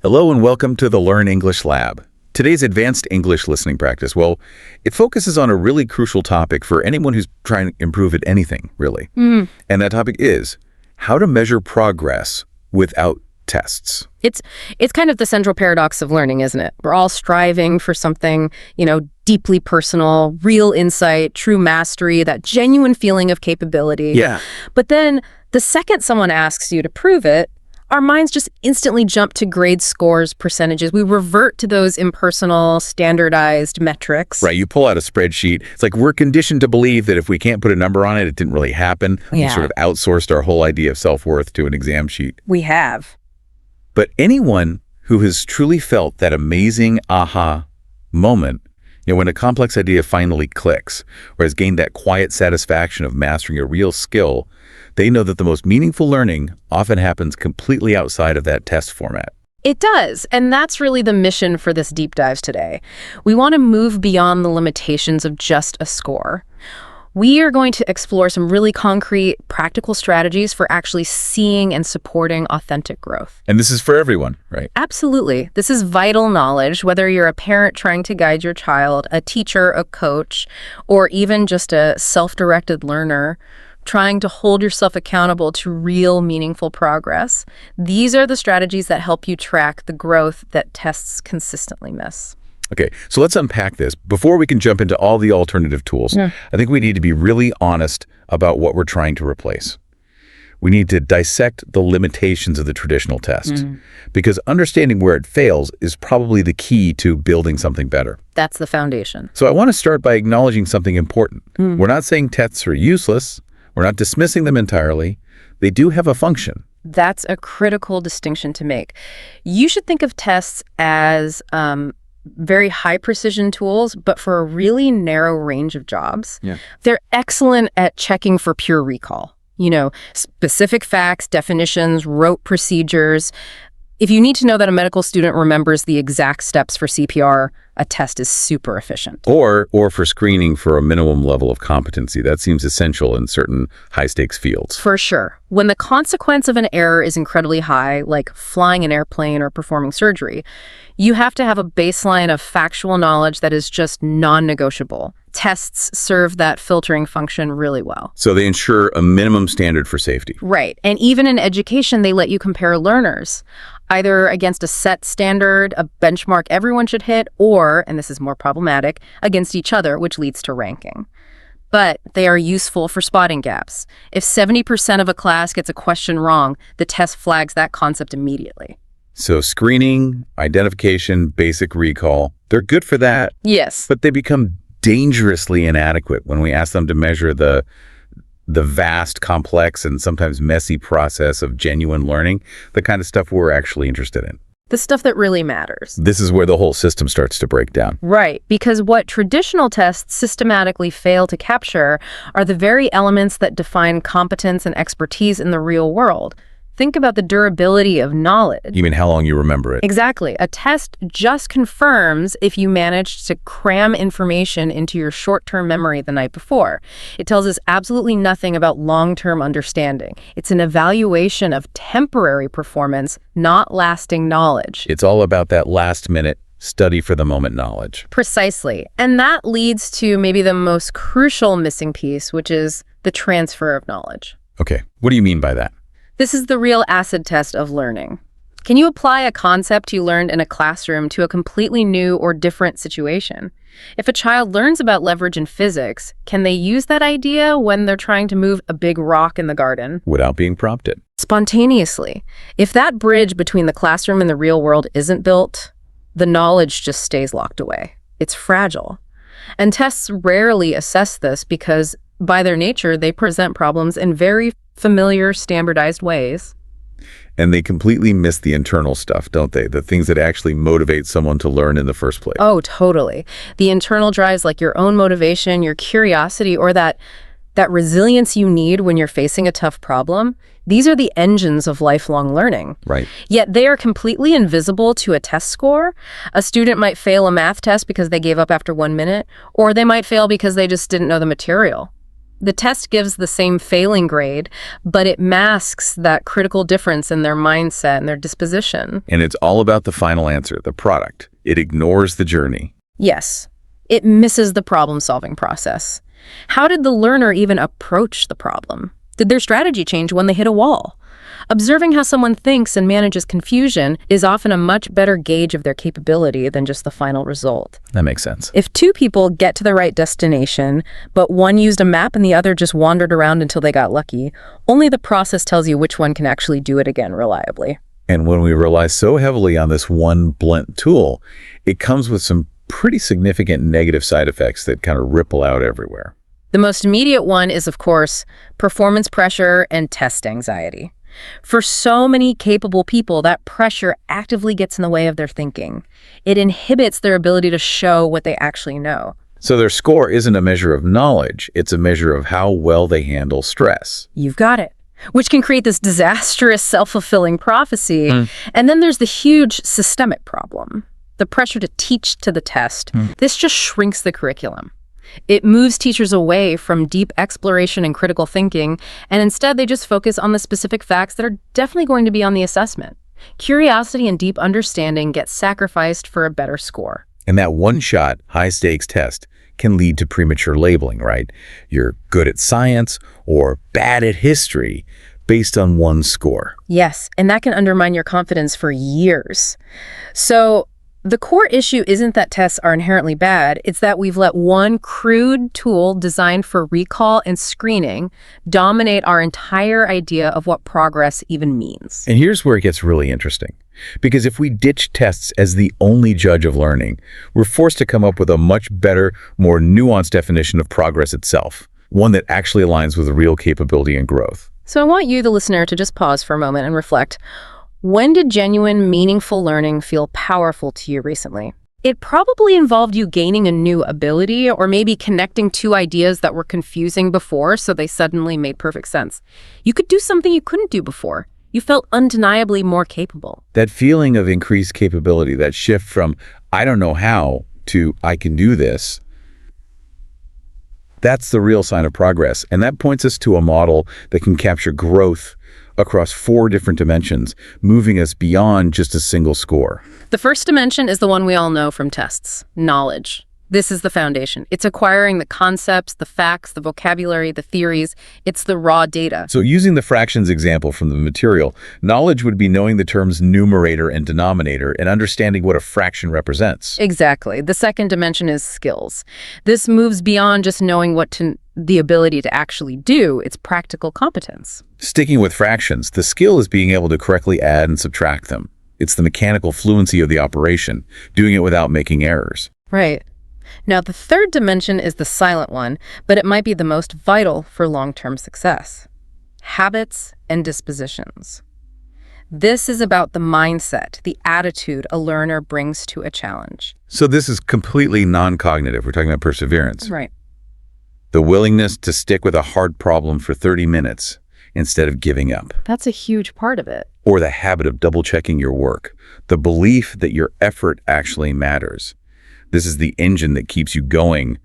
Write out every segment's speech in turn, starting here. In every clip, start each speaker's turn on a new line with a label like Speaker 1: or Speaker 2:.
Speaker 1: Hello and welcome to the Learn English Lab. Today's advanced English listening practice, well, it focuses on a really crucial topic for anyone who's trying to improve at anything, really. And that topic is how to measure progress without tests.
Speaker 2: It's kind of the central paradox of learning, isn't it? We're all striving for something, deeply personal, real insight, true mastery, that genuine feeling of capability.
Speaker 1: Yeah.
Speaker 2: But then the second someone asks you to prove it, our minds just instantly jump to grade scores, percentages. We revert to those impersonal, standardized metrics.
Speaker 1: Right, you pull out a spreadsheet. It's like we're conditioned to believe that if we can't put a number on it, it didn't really happen. We sort of outsourced our whole idea of self-worth to an exam sheet.
Speaker 2: We have.
Speaker 1: But anyone who has truly felt that amazing aha moment, when a complex idea finally clicks, or has gained that quiet satisfaction of mastering a real skill, they know that the most meaningful learning often happens completely outside of that test format.
Speaker 2: It does, and that's really the mission for this deep dives today. We want to move beyond the limitations of just a score. We are going to explore some really concrete, practical strategies for actually seeing and supporting authentic growth.
Speaker 1: And this is for everyone, right?
Speaker 2: Absolutely. This is vital knowledge, whether you're a parent trying to guide your child, a teacher, a coach, or even just a self-directed learner trying to hold yourself accountable to real, meaningful progress. These are the strategies that help you track the growth that tests consistently miss.
Speaker 1: Okay, so let's unpack this. Before we can jump into all the alternative tools, I think we need to be really honest about what we're trying to replace. We need to dissect the limitations of the traditional test, because understanding where it fails is probably the key to building something better.
Speaker 2: That's the foundation.
Speaker 1: So I want to start by acknowledging something important. We're not saying tests are useless. We're not dismissing them entirely. They do have a function.
Speaker 2: That's a critical distinction to make. You should think of tests as very high precision tools, but for a really narrow range of jobs. They're excellent at checking for pure recall. Specific facts, definitions, rote procedures. If you need to know that a medical student remembers the exact steps for CPR, a test is super efficient.
Speaker 1: Or for screening for a minimum level of competency. That seems essential in certain high-stakes fields.
Speaker 2: For sure. When the consequence of an error is incredibly high, like flying an airplane or performing surgery, you have to have a baseline of factual knowledge that is just non-negotiable. Tests serve that filtering function really well.
Speaker 1: So they ensure a minimum standard for safety.
Speaker 2: Right. And even in education, they let you compare learners, either against a set standard, a benchmark everyone should hit, or, and this is more problematic, against each other, which leads to ranking. But they are useful for spotting gaps. If 70% of a class gets a question wrong, the test flags that concept immediately.
Speaker 1: So screening, identification, basic recall, they're good for that.
Speaker 2: Yes.
Speaker 1: But they become dangerously inadequate when we ask them to measure the vast, complex, and sometimes messy process of genuine learning, the kind of stuff we're actually interested in.
Speaker 2: The stuff that really matters.
Speaker 1: This is where the whole system starts to break down.
Speaker 2: Right, because what traditional tests systematically fail to capture are the very elements that define competence and expertise in the real world. Think about the durability of knowledge.
Speaker 1: You mean how long you remember it?
Speaker 2: Exactly. A test just confirms if you managed to cram information into your short-term memory the night before. It tells us absolutely nothing about long-term understanding. It's an evaluation of temporary performance, not lasting knowledge.
Speaker 1: It's all about that last-minute study for the moment knowledge.
Speaker 2: Precisely. And that leads to maybe the most crucial missing piece, which is the transfer of knowledge.
Speaker 1: Okay, what do you mean by that?
Speaker 2: This is the real acid test of learning. Can you apply a concept you learned in a classroom to a completely new or different situation? If a child learns about leverage in physics, can they use that idea when they're trying to move a big rock in the garden?
Speaker 1: Without being prompted.
Speaker 2: Spontaneously. If that bridge between the classroom and the real world isn't built, the knowledge just stays locked away. It's fragile. And tests rarely assess this because, by their nature, they present problems in very familiar, standardized ways.
Speaker 1: And they completely miss the internal stuff, don't they? The things that actually motivate someone to learn in the first place.
Speaker 2: Oh, totally. The internal drives, like your own motivation, your curiosity, or that resilience you need when you're facing a tough problem. These are the engines of lifelong learning.
Speaker 1: Right.
Speaker 2: Yet they are completely invisible to a test score. A student might fail a math test because they gave up after 1 minute, or they might fail because they just didn't know the material. The test gives the same failing grade, but it masks that critical difference in their mindset and their disposition.
Speaker 1: And it's all about the final answer, the product. It ignores the journey.
Speaker 2: Yes, it misses the problem-solving process. How did the learner even approach the problem? Did their strategy change when they hit a wall? Observing how someone thinks and manages confusion is often a much better gauge of their capability than just the final result.
Speaker 1: That makes sense.
Speaker 2: If two people get to the right destination, but one used a map and the other just wandered around until they got lucky, only the process tells you which one can actually do it again reliably.
Speaker 1: And when we rely so heavily on this one blunt tool, it comes with some pretty significant negative side effects that kind of ripple out everywhere.
Speaker 2: The most immediate one is, of course, performance pressure and test anxiety. For so many capable people, that pressure actively gets in the way of their thinking. It inhibits their ability to show what they actually know.
Speaker 1: So their score isn't a measure of knowledge, it's a measure of how well they handle stress.
Speaker 2: You've got it. Which can create this disastrous self-fulfilling prophecy. And then there's the huge systemic problem, the pressure to teach to the test. This just shrinks the curriculum. It moves teachers away from deep exploration and critical thinking, and instead they just focus on the specific facts that are definitely going to be on the assessment. Curiosity and deep understanding get sacrificed for a better score.
Speaker 1: And that one-shot, high-stakes test can lead to premature labeling, right? You're good at science or bad at history based on one score.
Speaker 2: Yes, and that can undermine your confidence for years. So the core issue isn't that tests are inherently bad, it's that we've let one crude tool designed for recall and screening dominate our entire idea of what progress even means.
Speaker 1: And here's where it gets really interesting. Because if we ditch tests as the only judge of learning, we're forced to come up with a much better, more nuanced definition of progress itself, one that actually aligns with real capability and growth.
Speaker 2: So I want you, the listener, to just pause for a moment and reflect. When did genuine, meaningful learning feel powerful to you recently? It probably involved you gaining a new ability or maybe connecting two ideas that were confusing before so they suddenly made perfect sense. You could do something you couldn't do before. You felt undeniably more capable.
Speaker 1: That feeling of increased capability, that shift from I don't know how to I can do this, that's the real sign of progress. And that points us to a model that can capture growth across 4 different dimensions, moving us beyond just a single score.
Speaker 2: The first dimension is the one we all know from tests, knowledge. This is the foundation. It's acquiring the concepts, the facts, the vocabulary, the theories. It's the raw data.
Speaker 1: So using the fractions example from the material, knowledge would be knowing the terms numerator and denominator and understanding what a fraction represents.
Speaker 2: Exactly. The second dimension is skills. This moves beyond just knowing the ability to actually do. It's practical competence.
Speaker 1: Sticking with fractions, the skill is being able to correctly add and subtract them. It's the mechanical fluency of the operation, doing it without making errors.
Speaker 2: Right. Now, the third dimension is the silent one, but it might be the most vital for long-term success. Habits and dispositions. This is about the mindset, the attitude a learner brings to a challenge.
Speaker 1: So this is completely non-cognitive. We're talking about perseverance.
Speaker 2: Right.
Speaker 1: The willingness to stick with a hard problem for 30 minutes instead of giving up.
Speaker 2: That's a huge part of it.
Speaker 1: Or the habit of double-checking your work. The belief that your effort actually matters. This is the engine that keeps you going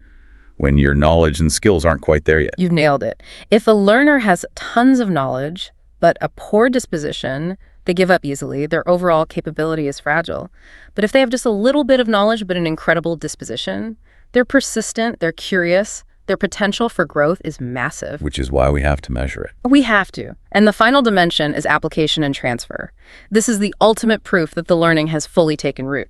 Speaker 1: when your knowledge and skills aren't quite there yet.
Speaker 2: You've nailed it. If a learner has tons of knowledge, but a poor disposition, they give up easily. Their overall capability is fragile. But if they have just a little bit of knowledge, but an incredible disposition, they're persistent, they're curious, their potential for growth is massive.
Speaker 1: Which is why we have to measure it.
Speaker 2: We have to. And the final dimension is application and transfer. This is the ultimate proof that the learning has fully taken root.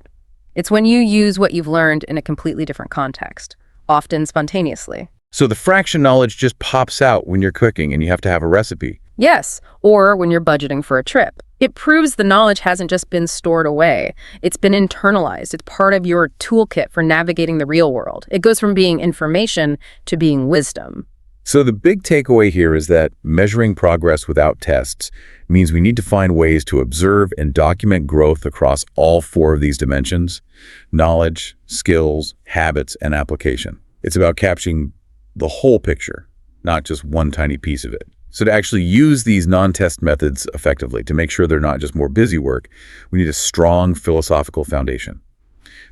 Speaker 2: It's when you use what you've learned in a completely different context, often spontaneously.
Speaker 1: So the fraction knowledge just pops out when you're cooking and you have to have a recipe.
Speaker 2: Yes, or when you're budgeting for a trip. It proves the knowledge hasn't just been stored away. It's been internalized. It's part of your toolkit for navigating the real world. It goes from being information to being wisdom.
Speaker 1: So the big takeaway here is that measuring progress without tests means we need to find ways to observe and document growth across all 4 of these dimensions: knowledge, skills, habits, and application. It's about capturing the whole picture, not just one tiny piece of it. So to actually use these non-test methods effectively, to make sure they're not just more busy work, we need a strong philosophical foundation.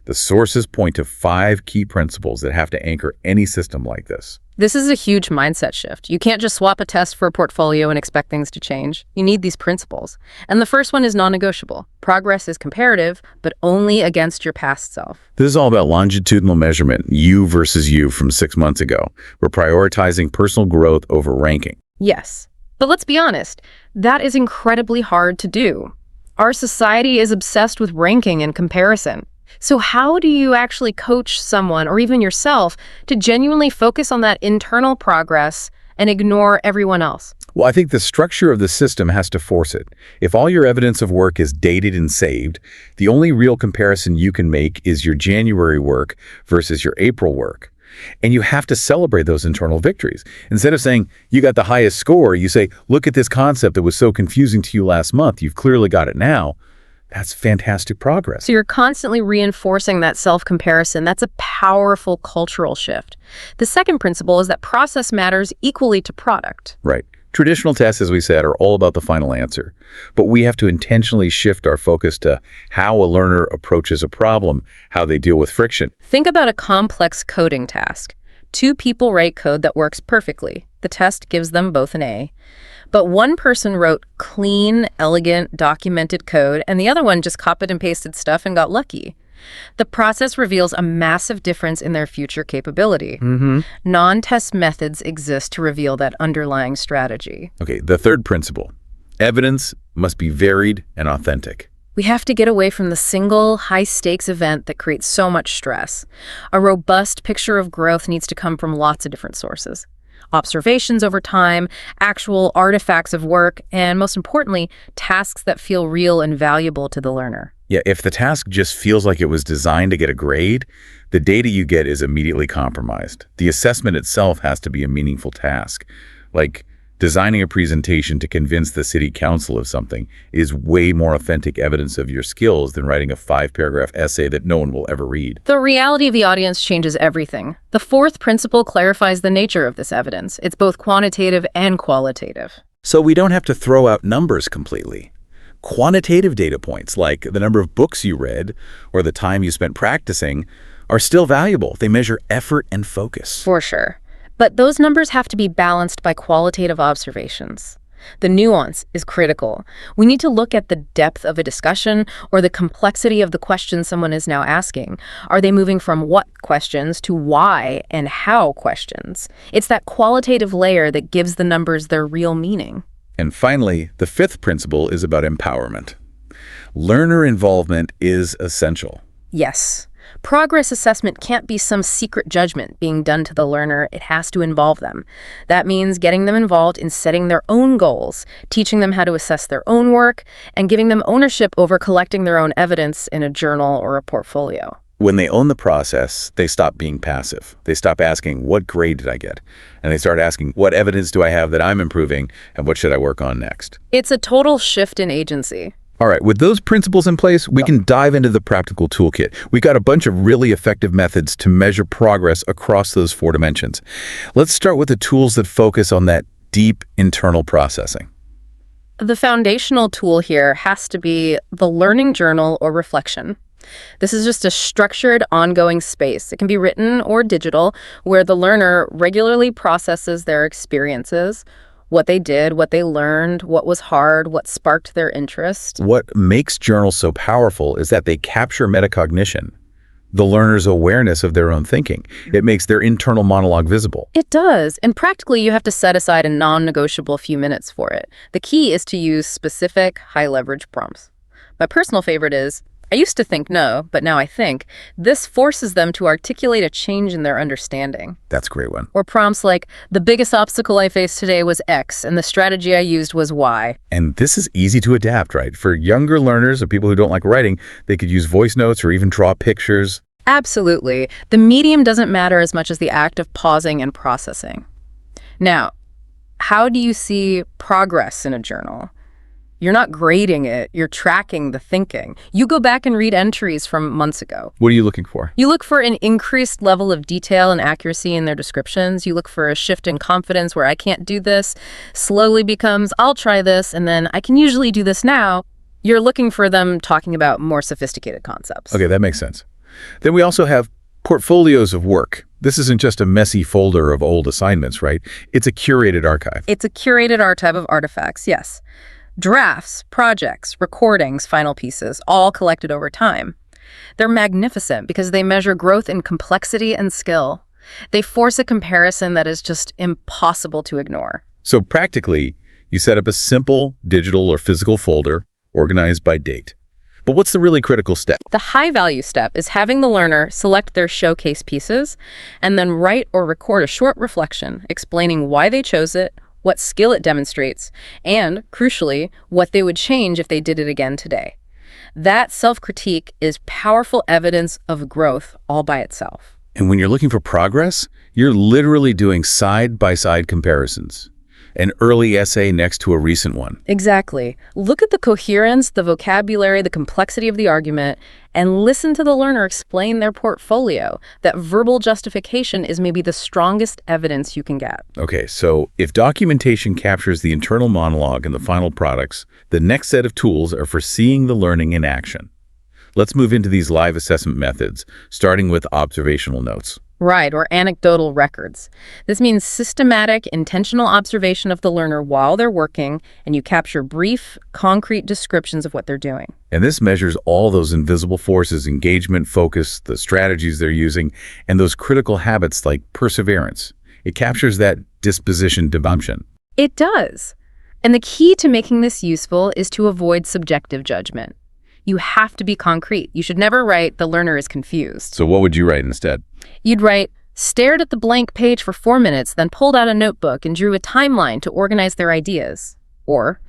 Speaker 1: The sources point to 5 key principles that have to anchor any system like this.
Speaker 2: This is a huge mindset shift. You can't just swap a test for a portfolio and expect things to change. You need these principles. And the first one is non-negotiable. Progress is comparative, but only against your past self.
Speaker 1: This is all about longitudinal measurement, you versus you from 6 months ago. We're prioritizing personal growth over ranking.
Speaker 2: Yes. But let's be honest, that is incredibly hard to do. Our society is obsessed with ranking and comparison. So how do you actually coach someone, or even yourself, to genuinely focus on that internal progress and ignore everyone else?
Speaker 1: Well, I think the structure of the system has to force it. If all your evidence of work is dated and saved, the only real comparison you can make is your January work versus your April work. And you have to celebrate those internal victories. Instead of saying, you got the highest score, you say, look at this concept that was so confusing to you last month. You've clearly got it now. That's fantastic progress.
Speaker 2: So you're constantly reinforcing that self-comparison. That's a powerful cultural shift. The second principle is that process matters equally to product.
Speaker 1: Right. Traditional tests, as we said, are all about the final answer. But we have to intentionally shift our focus to how a learner approaches a problem, how they deal with friction.
Speaker 2: Think about a complex coding task. 2 people write code that works perfectly. The test gives them both an A. But one person wrote clean, elegant, documented code, and the other one just copied and pasted stuff and got lucky. The process reveals a massive difference in their future capability. Non-test methods exist to reveal that underlying strategy.
Speaker 1: Okay, the third principle. Evidence must be varied and authentic.
Speaker 2: We have to get away from the single, high-stakes event that creates so much stress. A robust picture of growth needs to come from lots of different sources. Observations over time, actual artifacts of work, and most importantly, tasks that feel real and valuable to the learner.
Speaker 1: Yeah, if the task just feels like it was designed to get a grade, the data you get is immediately compromised. The assessment itself has to be a meaningful task. Like designing a presentation to convince the city council of something is way more authentic evidence of your skills than writing a 5-paragraph essay that no one will ever read.
Speaker 2: The reality of the audience changes everything. The fourth principle clarifies the nature of this evidence. It's both quantitative and qualitative.
Speaker 1: So we don't have to throw out numbers completely. Quantitative data points, like the number of books you read or the time you spent practicing, are still valuable. They measure effort and focus.
Speaker 2: For sure. But those numbers have to be balanced by qualitative observations. The nuance is critical. We need to look at the depth of a discussion or the complexity of the question someone is now asking. Are they moving from what questions to why and how questions? It's that qualitative layer that gives the numbers their real meaning.
Speaker 1: And finally, the 5th principle is about empowerment. Learner involvement is essential.
Speaker 2: Yes. Progress assessment can't be some secret judgment being done to the learner. It has to involve them. That means getting them involved in setting their own goals, teaching them how to assess their own work, and giving them ownership over collecting their own evidence in a journal or a portfolio.
Speaker 1: When they own the process, they stop being passive. They stop asking, what grade did I get? And they start asking, what evidence do I have that I'm improving, and what should I work on next?
Speaker 2: It's a total shift in agency.
Speaker 1: All right, with those principles in place, we can dive into the practical toolkit. We got a bunch of really effective methods to measure progress across those 4 dimensions. Let's start with the tools that focus on that deep internal processing.
Speaker 2: The foundational tool here has to be the learning journal or reflection. This is just a structured, ongoing space. It can be written or digital, where the learner regularly processes their experiences, what they did, what they learned, what was hard, what sparked their interest.
Speaker 1: What makes journals so powerful is that they capture metacognition, the learner's awareness of their own thinking. It makes their internal monologue visible.
Speaker 2: It does, and practically you have to set aside a non-negotiable few minutes for it. The key is to use specific, high-leverage prompts. My personal favorite is, I used to think no, but now I think. This forces them to articulate a change in their understanding.
Speaker 1: That's a great one.
Speaker 2: Or prompts like, the biggest obstacle I faced today was X, and the strategy I used was Y.
Speaker 1: And this is easy to adapt, right? For younger learners or people who don't like writing, they could use voice notes or even draw pictures.
Speaker 2: Absolutely. The medium doesn't matter as much as the act of pausing and processing. Now, how do you see progress in a journal? You're not grading it, you're tracking the thinking. You go back and read entries from months ago.
Speaker 1: What are you looking for?
Speaker 2: You look for an increased level of detail and accuracy in their descriptions. You look for a shift in confidence where I can't do this, slowly becomes I'll try this, and then I can usually do this now. You're looking for them talking about more sophisticated concepts.
Speaker 1: Okay, that makes sense. Then we also have portfolios of work. This isn't just a messy folder of old assignments, right? It's a curated archive.
Speaker 2: It's a curated archive of artifacts, yes. Drafts, projects, recordings, final pieces, all collected over time. They're magnificent because they measure growth in complexity and skill. They force a comparison that is just impossible to ignore.
Speaker 1: So practically, you set up a simple digital or physical folder organized by date. But what's the really critical step?
Speaker 2: The high-value step is having the learner select their showcase pieces and then write or record a short reflection explaining why they chose it, what skill it demonstrates, and, crucially, what they would change if they did it again today. That self-critique is powerful evidence of growth all by itself.
Speaker 1: And when you're looking for progress, you're literally doing side-by-side comparisons. An early essay next to a recent one.
Speaker 2: Exactly. Look at the coherence, the vocabulary, the complexity of the argument, and listen to the learner explain their portfolio. That verbal justification is maybe the strongest evidence you can get.
Speaker 1: Okay, so if documentation captures the internal monologue and the final products, the next set of tools are for seeing the learning in action. Let's move into these live assessment methods, starting with observational notes.
Speaker 2: Right, or anecdotal records. This means systematic, intentional observation of the learner while they're working, and you capture brief, concrete descriptions of what they're doing.
Speaker 1: And this measures all those invisible forces, engagement, focus, the strategies they're using, and those critical habits like perseverance. It captures that disposition dimension.
Speaker 2: It does. And the key to making this useful is to avoid subjective judgment. You have to be concrete. You should never write, "the learner is confused."
Speaker 1: So what would you write instead?
Speaker 2: You'd write, "stared at the blank page for 4 minutes, then pulled out a notebook and drew a timeline to organize their ideas." Or,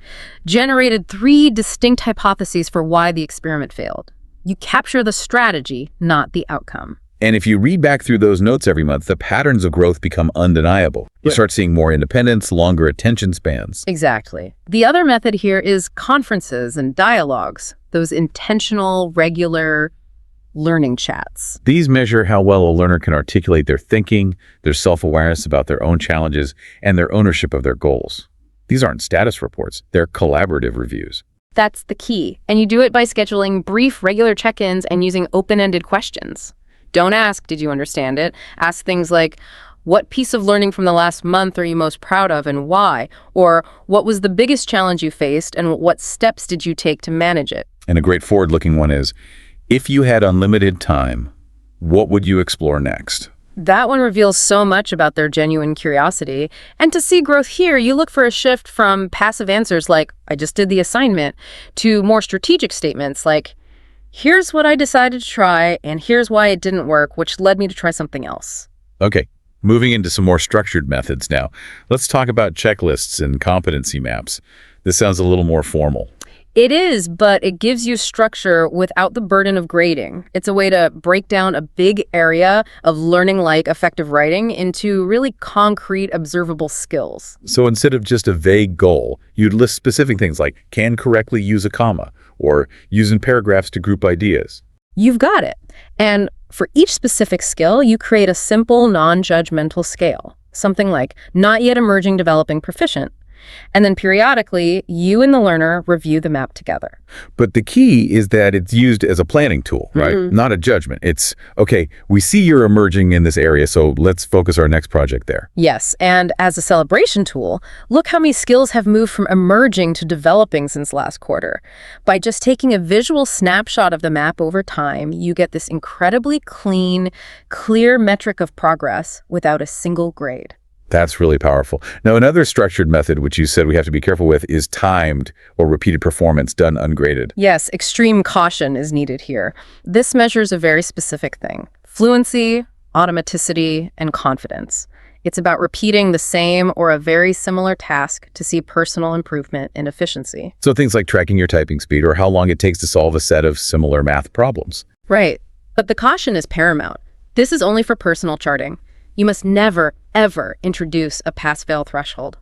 Speaker 2: "generated 3 distinct hypotheses for why the experiment failed." You capture the strategy, not the outcome.
Speaker 1: And if you read back through those notes every month, the patterns of growth become undeniable. You start seeing more independence, longer attention spans.
Speaker 2: Exactly. The other method here is conferences and dialogues, those intentional, regular learning chats.
Speaker 1: These measure how well a learner can articulate their thinking, their self-awareness about their own challenges, and their ownership of their goals. These aren't status reports, they're collaborative reviews.
Speaker 2: That's the key. And you do it by scheduling brief, regular check-ins and using open-ended questions. Don't ask, "did you understand it?" Ask things like, "what piece of learning from the last month are you most proud of and why?" Or, "what was the biggest challenge you faced and what steps did you take to manage it?"
Speaker 1: And a great forward-looking one is, if you had unlimited time, what would you explore next?
Speaker 2: That one reveals so much about their genuine curiosity. And to see growth here, you look for a shift from passive answers like, "I just did the assignment," to more strategic statements like, "here's what I decided to try, and here's why it didn't work, which led me to try something else."
Speaker 1: Okay, moving into some more structured methods now. Let's talk about checklists and competency maps. This sounds a little more formal.
Speaker 2: It is, but it gives you structure without the burden of grading. It's a way to break down a big area of learning like effective writing into really concrete, observable skills.
Speaker 1: So instead of just a vague goal, you'd list specific things like can correctly use a comma or use in paragraphs to group ideas.
Speaker 2: You've got it. And for each specific skill, you create a simple, non-judgmental scale. Something like not yet emerging, developing, proficient. And then periodically, you and the learner review the map together.
Speaker 1: But the key is that it's used as a planning tool, right? Not a judgment. It's, okay, we see you're emerging in this area, so let's focus our next project there.
Speaker 2: Yes, and as a celebration tool, look how many skills have moved from emerging to developing since last quarter. By just taking a visual snapshot of the map over time, you get this incredibly clean, clear metric of progress without a single grade.
Speaker 1: That's really powerful. Now, another structured method, which you said we have to be careful with, is timed or repeated performance done ungraded.
Speaker 2: Yes, extreme caution is needed here. This measures a very specific thing: fluency, automaticity, and confidence. It's about repeating the same or a very similar task to see personal improvement in efficiency.
Speaker 1: So things like tracking your typing speed or how long it takes to solve a set of similar math problems.
Speaker 2: Right. But the caution is paramount. This is only for personal charting. You must never, ever introduce a pass-fail threshold.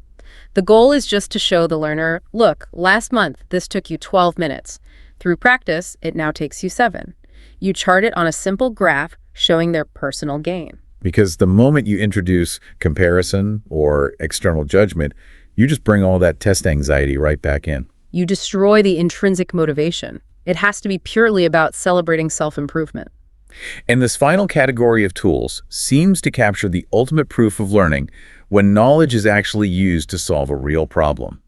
Speaker 2: The goal is just to show the learner, look, last month this took you 12 minutes. Through practice, it now takes you 7. You chart it on a simple graph showing their personal gain.
Speaker 1: Because the moment you introduce comparison or external judgment, you just bring all that test anxiety right back in.
Speaker 2: You destroy the intrinsic motivation. It has to be purely about celebrating self-improvement.
Speaker 1: And this final category of tools seems to capture the ultimate proof of learning when knowledge is actually used to solve a real problem.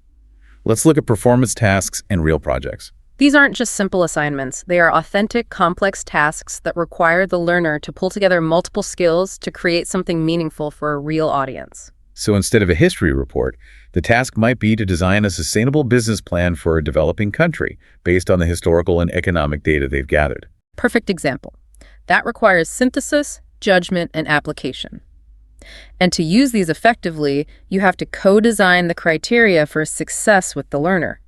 Speaker 1: Let's look at performance tasks and real projects.
Speaker 2: These aren't just simple assignments. They are authentic, complex tasks that require the learner to pull together multiple skills to create something meaningful for a real audience.
Speaker 1: So instead of a history report, the task might be to design a sustainable business plan for a developing country based on the historical and economic data they've gathered.
Speaker 2: Perfect example. That requires synthesis, judgment, and application. And to use these effectively, you have to co-design the criteria for success with the learner.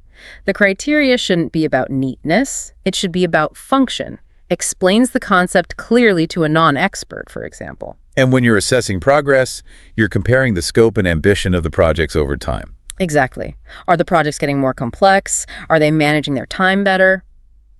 Speaker 2: The criteria shouldn't be about neatness. It should be about function. Explains the concept clearly to a non-expert, for example.
Speaker 1: And when you're assessing progress, you're comparing the scope and ambition of the projects over time.
Speaker 2: Exactly. Are the projects getting more complex? Are they managing their time better?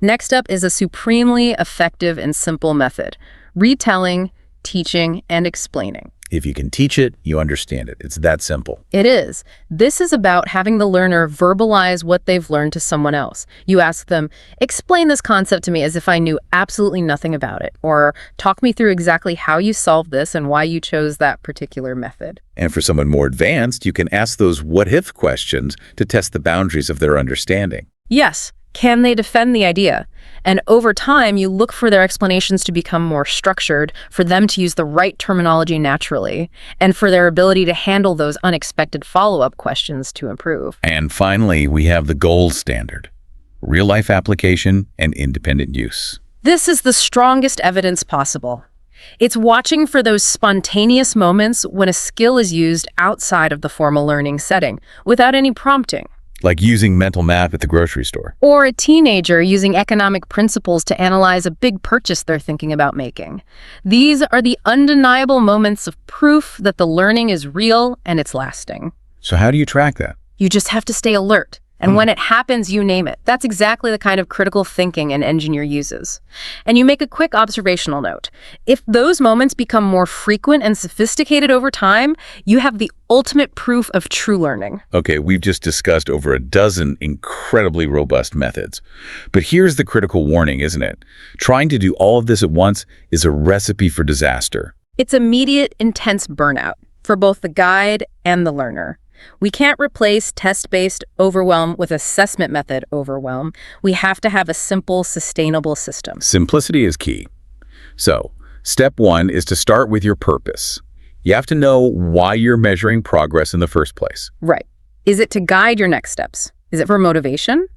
Speaker 2: Next up is a supremely effective and simple method: retelling, teaching, and explaining.
Speaker 1: If you can teach it, you understand it. It's that simple.
Speaker 2: It is. This is about having the learner verbalize what they've learned to someone else. You ask them, explain this concept to me as if I knew absolutely nothing about it, or talk me through exactly how you solved this and why you chose that particular method.
Speaker 1: And for someone more advanced, you can ask those what-if questions to test the boundaries of their understanding.
Speaker 2: Yes. Can they defend the idea? And over time, you look for their explanations to become more structured, for them to use the right terminology naturally, and for their ability to handle those unexpected follow-up questions to improve.
Speaker 1: And finally, we have the gold standard: real-life application and independent use.
Speaker 2: This is the strongest evidence possible. It's watching for those spontaneous moments when a skill is used outside of the formal learning setting, without any prompting.
Speaker 1: Like using mental math at the grocery store.
Speaker 2: Or a teenager using economic principles to analyze a big purchase they're thinking about making. These are the undeniable moments of proof that the learning is real and it's lasting.
Speaker 1: So how do you track that?
Speaker 2: You just have to stay alert. And when it happens, you name it. That's exactly the kind of critical thinking an engineer uses. And you make a quick observational note. If those moments become more frequent and sophisticated over time, you have the ultimate proof of true learning.
Speaker 1: Okay, we've just discussed over a dozen incredibly robust methods. But here's the critical warning, isn't it? Trying to do all of this at once is a recipe for disaster.
Speaker 2: It's immediate, intense burnout for both the guide and the learner. We can't replace test-based overwhelm with assessment method overwhelm. We have to have a simple, sustainable system.
Speaker 1: Simplicity is key. So, step one is to start with your purpose. You have to know why you're measuring progress in the first place.
Speaker 2: Right. Is it to guide your next steps? Is it for motivation?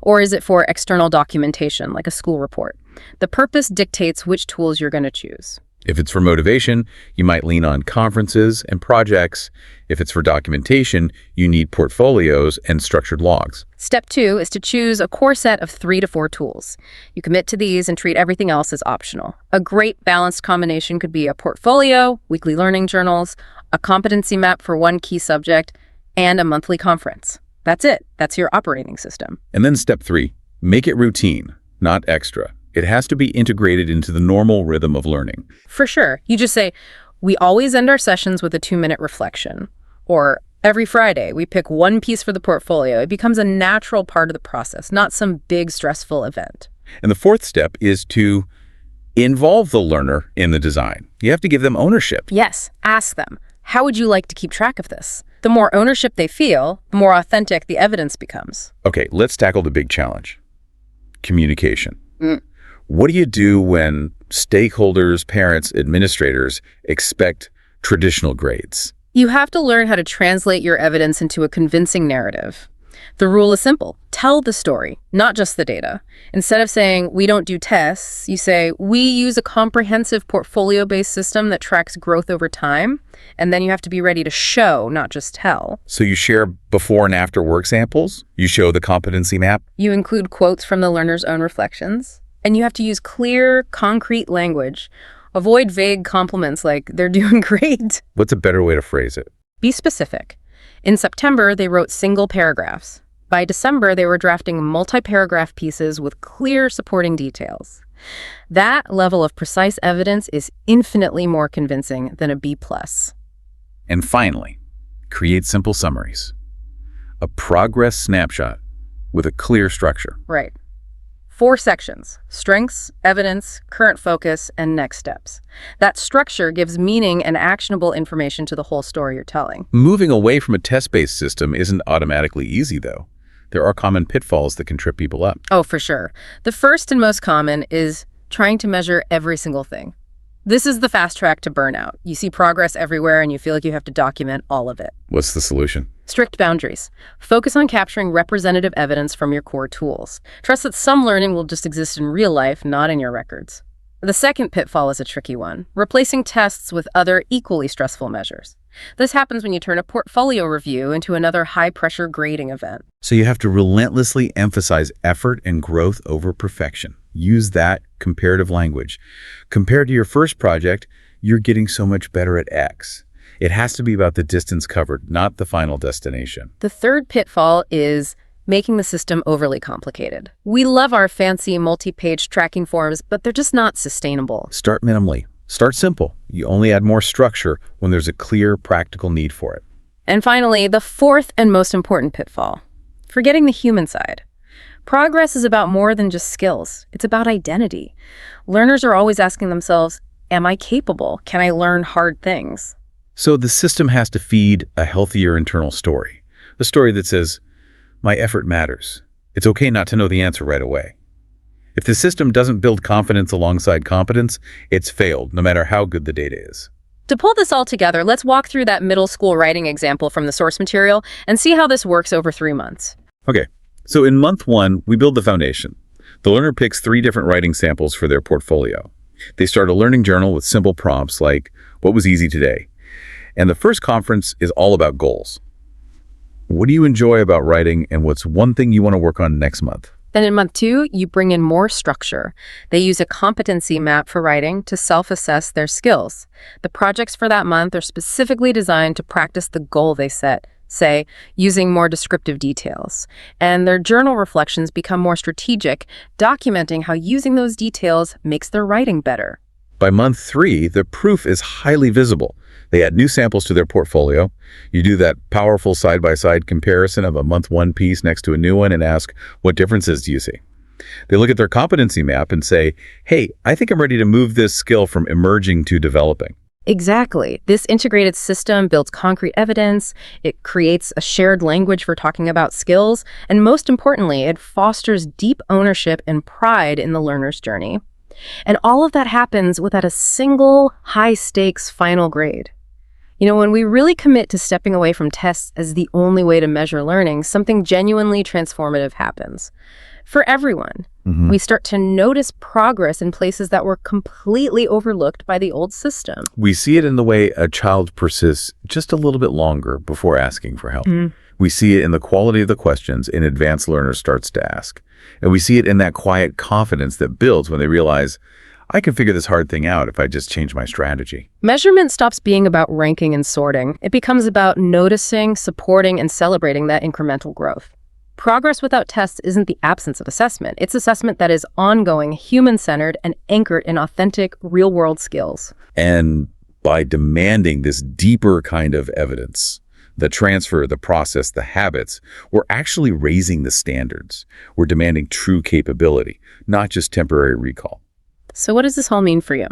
Speaker 2: Or is it for external documentation, like a school report? The purpose dictates which tools you're going to choose.
Speaker 1: If it's for motivation, you might lean on conferences and projects. If it's for documentation, you need portfolios and structured logs.
Speaker 2: Step 2 is to choose a core set of 3 to 4 tools. You commit to these and treat everything else as optional. A great balanced combination could be a portfolio, weekly learning journals, a competency map for one key subject, and a monthly conference. That's it. That's your operating system.
Speaker 1: And then step 3, make it routine, not extra. It has to be integrated into the normal rhythm of learning.
Speaker 2: For sure. You just say, we always end our sessions with a 2-minute reflection. Or every Friday, we pick one piece for the portfolio. It becomes a natural part of the process, not some big stressful event.
Speaker 1: And the fourth step is to involve the learner in the design. You have to give them ownership.
Speaker 2: Yes. Ask them, how would you like to keep track of this? The more ownership they feel, the more authentic the evidence becomes.
Speaker 1: Okay, let's tackle the big challenge: communication. What do you do when stakeholders, parents, administrators expect traditional grades?
Speaker 2: You have to learn how to translate your evidence into a convincing narrative. The rule is simple. Tell the story, not just the data. Instead of saying, we don't do tests, you say, we use a comprehensive portfolio-based system that tracks growth over time. And then you have to be ready to show, not just tell.
Speaker 1: So you share before and after work samples? You show the competency map?
Speaker 2: You include quotes from the learner's own reflections. And you have to use clear, concrete language. Avoid vague compliments like, they're doing great.
Speaker 1: What's a better way to phrase it?
Speaker 2: Be specific. In September, they wrote single paragraphs. By December, they were drafting multi-paragraph pieces with clear supporting details. That level of precise evidence is infinitely more convincing than a B+.
Speaker 1: And finally, create simple summaries. A progress snapshot with a clear structure.
Speaker 2: Right. 4 sections: strengths, evidence, current focus, and next steps. That structure gives meaning and actionable information to the whole story you're telling.
Speaker 1: Moving away from a test-based system isn't automatically easy, though. There are common pitfalls that can trip people up.
Speaker 2: Oh, for sure. The first and most common is trying to measure every single thing. This is the fast track to burnout. You see progress everywhere and you feel like you have to document all of it.
Speaker 1: What's the solution?
Speaker 2: Strict boundaries. Focus on capturing representative evidence from your core tools. Trust that some learning will just exist in real life, not in your records. The second pitfall is a tricky one: replacing tests with other equally stressful measures. This happens when you turn a portfolio review into another high-pressure grading event.
Speaker 1: So you have to relentlessly emphasize effort and growth over perfection. Use that comparative language. Compared to your first project, you're getting so much better at X. It has to be about the distance covered, not the final destination.
Speaker 2: The third pitfall is making the system overly complicated. We love our fancy multi-page tracking forms, but they're just not sustainable.
Speaker 1: Start minimally. Start simple. You only add more structure when there's a clear, practical need for it.
Speaker 2: And finally, the fourth and most important pitfall: forgetting the human side. Progress is about more than just skills. It's about identity. Learners are always asking themselves, am I capable? Can I learn hard things?
Speaker 1: So the system has to feed a healthier internal story. A story that says, my effort matters. It's okay not to know the answer right away. If the system doesn't build confidence alongside competence, it's failed, no matter how good the data is.
Speaker 2: To pull this all together, let's walk through that middle school writing example from the source material and see how this works over 3 months.
Speaker 1: Okay, so in month 1, we build the foundation. The learner picks 3 different writing samples for their portfolio. They start a learning journal with simple prompts like, what was easy today? And the first conference is all about goals. What do you enjoy about writing, and what's one thing you want to work on next month?
Speaker 2: Then in month 2, you bring in more structure. They use a competency map for writing to self-assess their skills. The projects for that month are specifically designed to practice the goal they set, say, using more descriptive details. And their journal reflections become more strategic, documenting how using those details makes their writing better.
Speaker 1: By month 3, the proof is highly visible. They add new samples to their portfolio. You do that powerful side-by-side comparison of a month 1 piece next to a new one and ask, what differences do you see? They look at their competency map and say, hey, I think I'm ready to move this skill from emerging to developing.
Speaker 2: Exactly. This integrated system builds concrete evidence, it creates a shared language for talking about skills, and most importantly, it fosters deep ownership and pride in the learner's journey. And all of that happens without a single high-stakes final grade. You know, when we really commit to stepping away from tests as the only way to measure learning, something genuinely transformative happens. For everyone, we start to notice progress in places that were completely overlooked by the old system.
Speaker 1: We see it in the way a child persists just a little bit longer before asking for help. We see it in the quality of the questions an advanced learner starts to ask. And we see it in that quiet confidence that builds when they realize, I can figure this hard thing out if I just change my strategy.
Speaker 2: Measurement stops being about ranking and sorting. It becomes about noticing, supporting, and celebrating that incremental growth. Progress without tests isn't the absence of assessment. It's assessment that is ongoing, human-centered, and anchored in authentic, real-world skills.
Speaker 1: And by demanding this deeper kind of evidence, the transfer, the process, the habits, we're actually raising the standards. We're demanding true capability, not just temporary recall.
Speaker 2: So what does this all mean for you?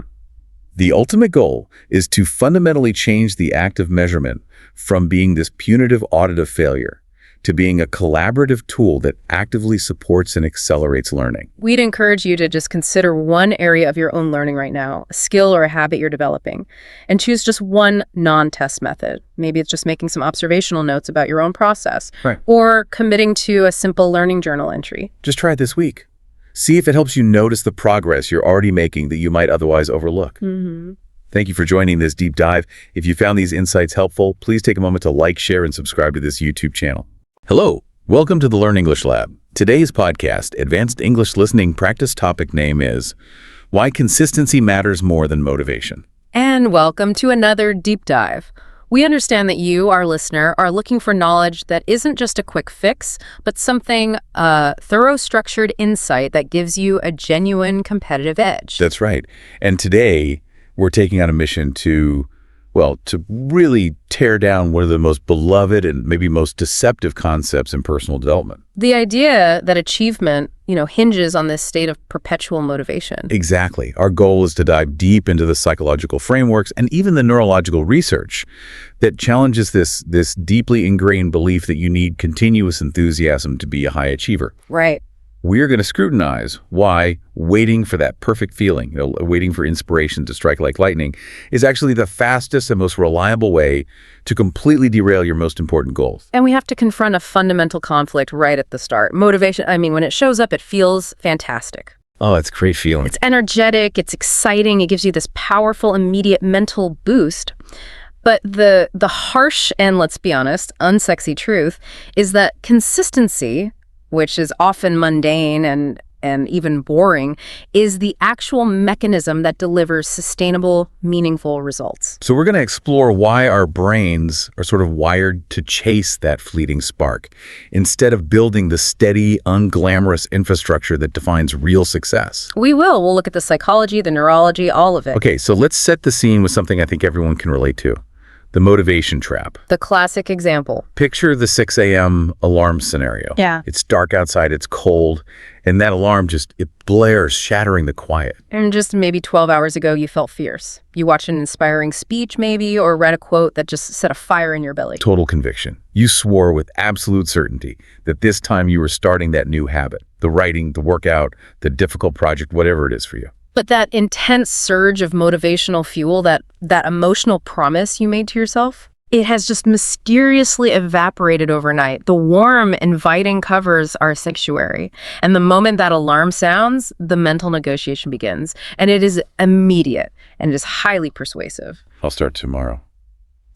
Speaker 1: The ultimate goal is to fundamentally change the act of measurement from being this punitive audit of failure to being a collaborative tool that actively supports and accelerates learning.
Speaker 2: We'd encourage you to just consider one area of your own learning right now, a skill or a habit you're developing, and choose just one non-test method. Maybe it's just making some observational notes about your own process, or committing to a simple learning journal entry.
Speaker 1: Just try it this week. See if it helps you notice the progress you're already making that you might otherwise overlook. Thank you for joining this deep dive. If you found these insights helpful, please take a moment to like, share, and subscribe to this YouTube channel. Hello, welcome to the Learn English Lab. Today's podcast, Advanced English Listening Practice topic name is Why Consistency Matters More Than Motivation.
Speaker 2: And welcome to another deep dive. We understand that you, our listener, are looking for knowledge that isn't just a quick fix, but something, thorough, structured insight that gives you a genuine competitive edge.
Speaker 1: That's right. And today, we're taking on a mission to Well, to really tear down one of the most beloved and maybe most deceptive concepts in personal development.
Speaker 2: The idea that achievement, hinges on this state of perpetual motivation.
Speaker 1: Exactly. Our goal is to dive deep into the psychological frameworks and even the neurological research that challenges this deeply ingrained belief that you need continuous enthusiasm to be a high achiever.
Speaker 2: Right.
Speaker 1: We're going to scrutinize why waiting for that perfect feeling, waiting for inspiration to strike like lightning, is actually the fastest and most reliable way to completely derail your most important goals.
Speaker 2: And we have to confront a fundamental conflict right at the start. Motivation, when it shows up, it feels fantastic.
Speaker 1: Oh, it's a great feeling.
Speaker 2: It's energetic, it's exciting, it gives you this powerful, immediate mental boost. But the harsh and, let's be honest, unsexy truth is that consistency, which is often mundane and even boring, is the actual mechanism that delivers sustainable, meaningful results.
Speaker 1: So we're going to explore why our brains are sort of wired to chase that fleeting spark instead of building the steady, unglamorous infrastructure that defines real success.
Speaker 2: We will. We'll look at the psychology, the neurology, all of it.
Speaker 1: Okay, so let's set the scene with something I think everyone can relate to. The motivation trap.
Speaker 2: The classic example.
Speaker 1: Picture the 6 a.m. alarm scenario.
Speaker 2: Yeah.
Speaker 1: It's dark outside, it's cold, and that alarm it blares, shattering the quiet.
Speaker 2: And just maybe 12 hours ago, you felt fierce. You watched an inspiring speech maybe, or read a quote that just set a fire in your belly.
Speaker 1: Total conviction. You swore with absolute certainty that this time you were starting that new habit. The writing, the workout, the difficult project, whatever it is for you.
Speaker 2: But that intense surge of motivational fuel, that emotional promise you made to yourself, it has just mysteriously evaporated overnight. The warm, inviting covers our sanctuary. And the moment that alarm sounds, the mental negotiation begins. And it is immediate, and it is highly persuasive.
Speaker 1: I'll start tomorrow.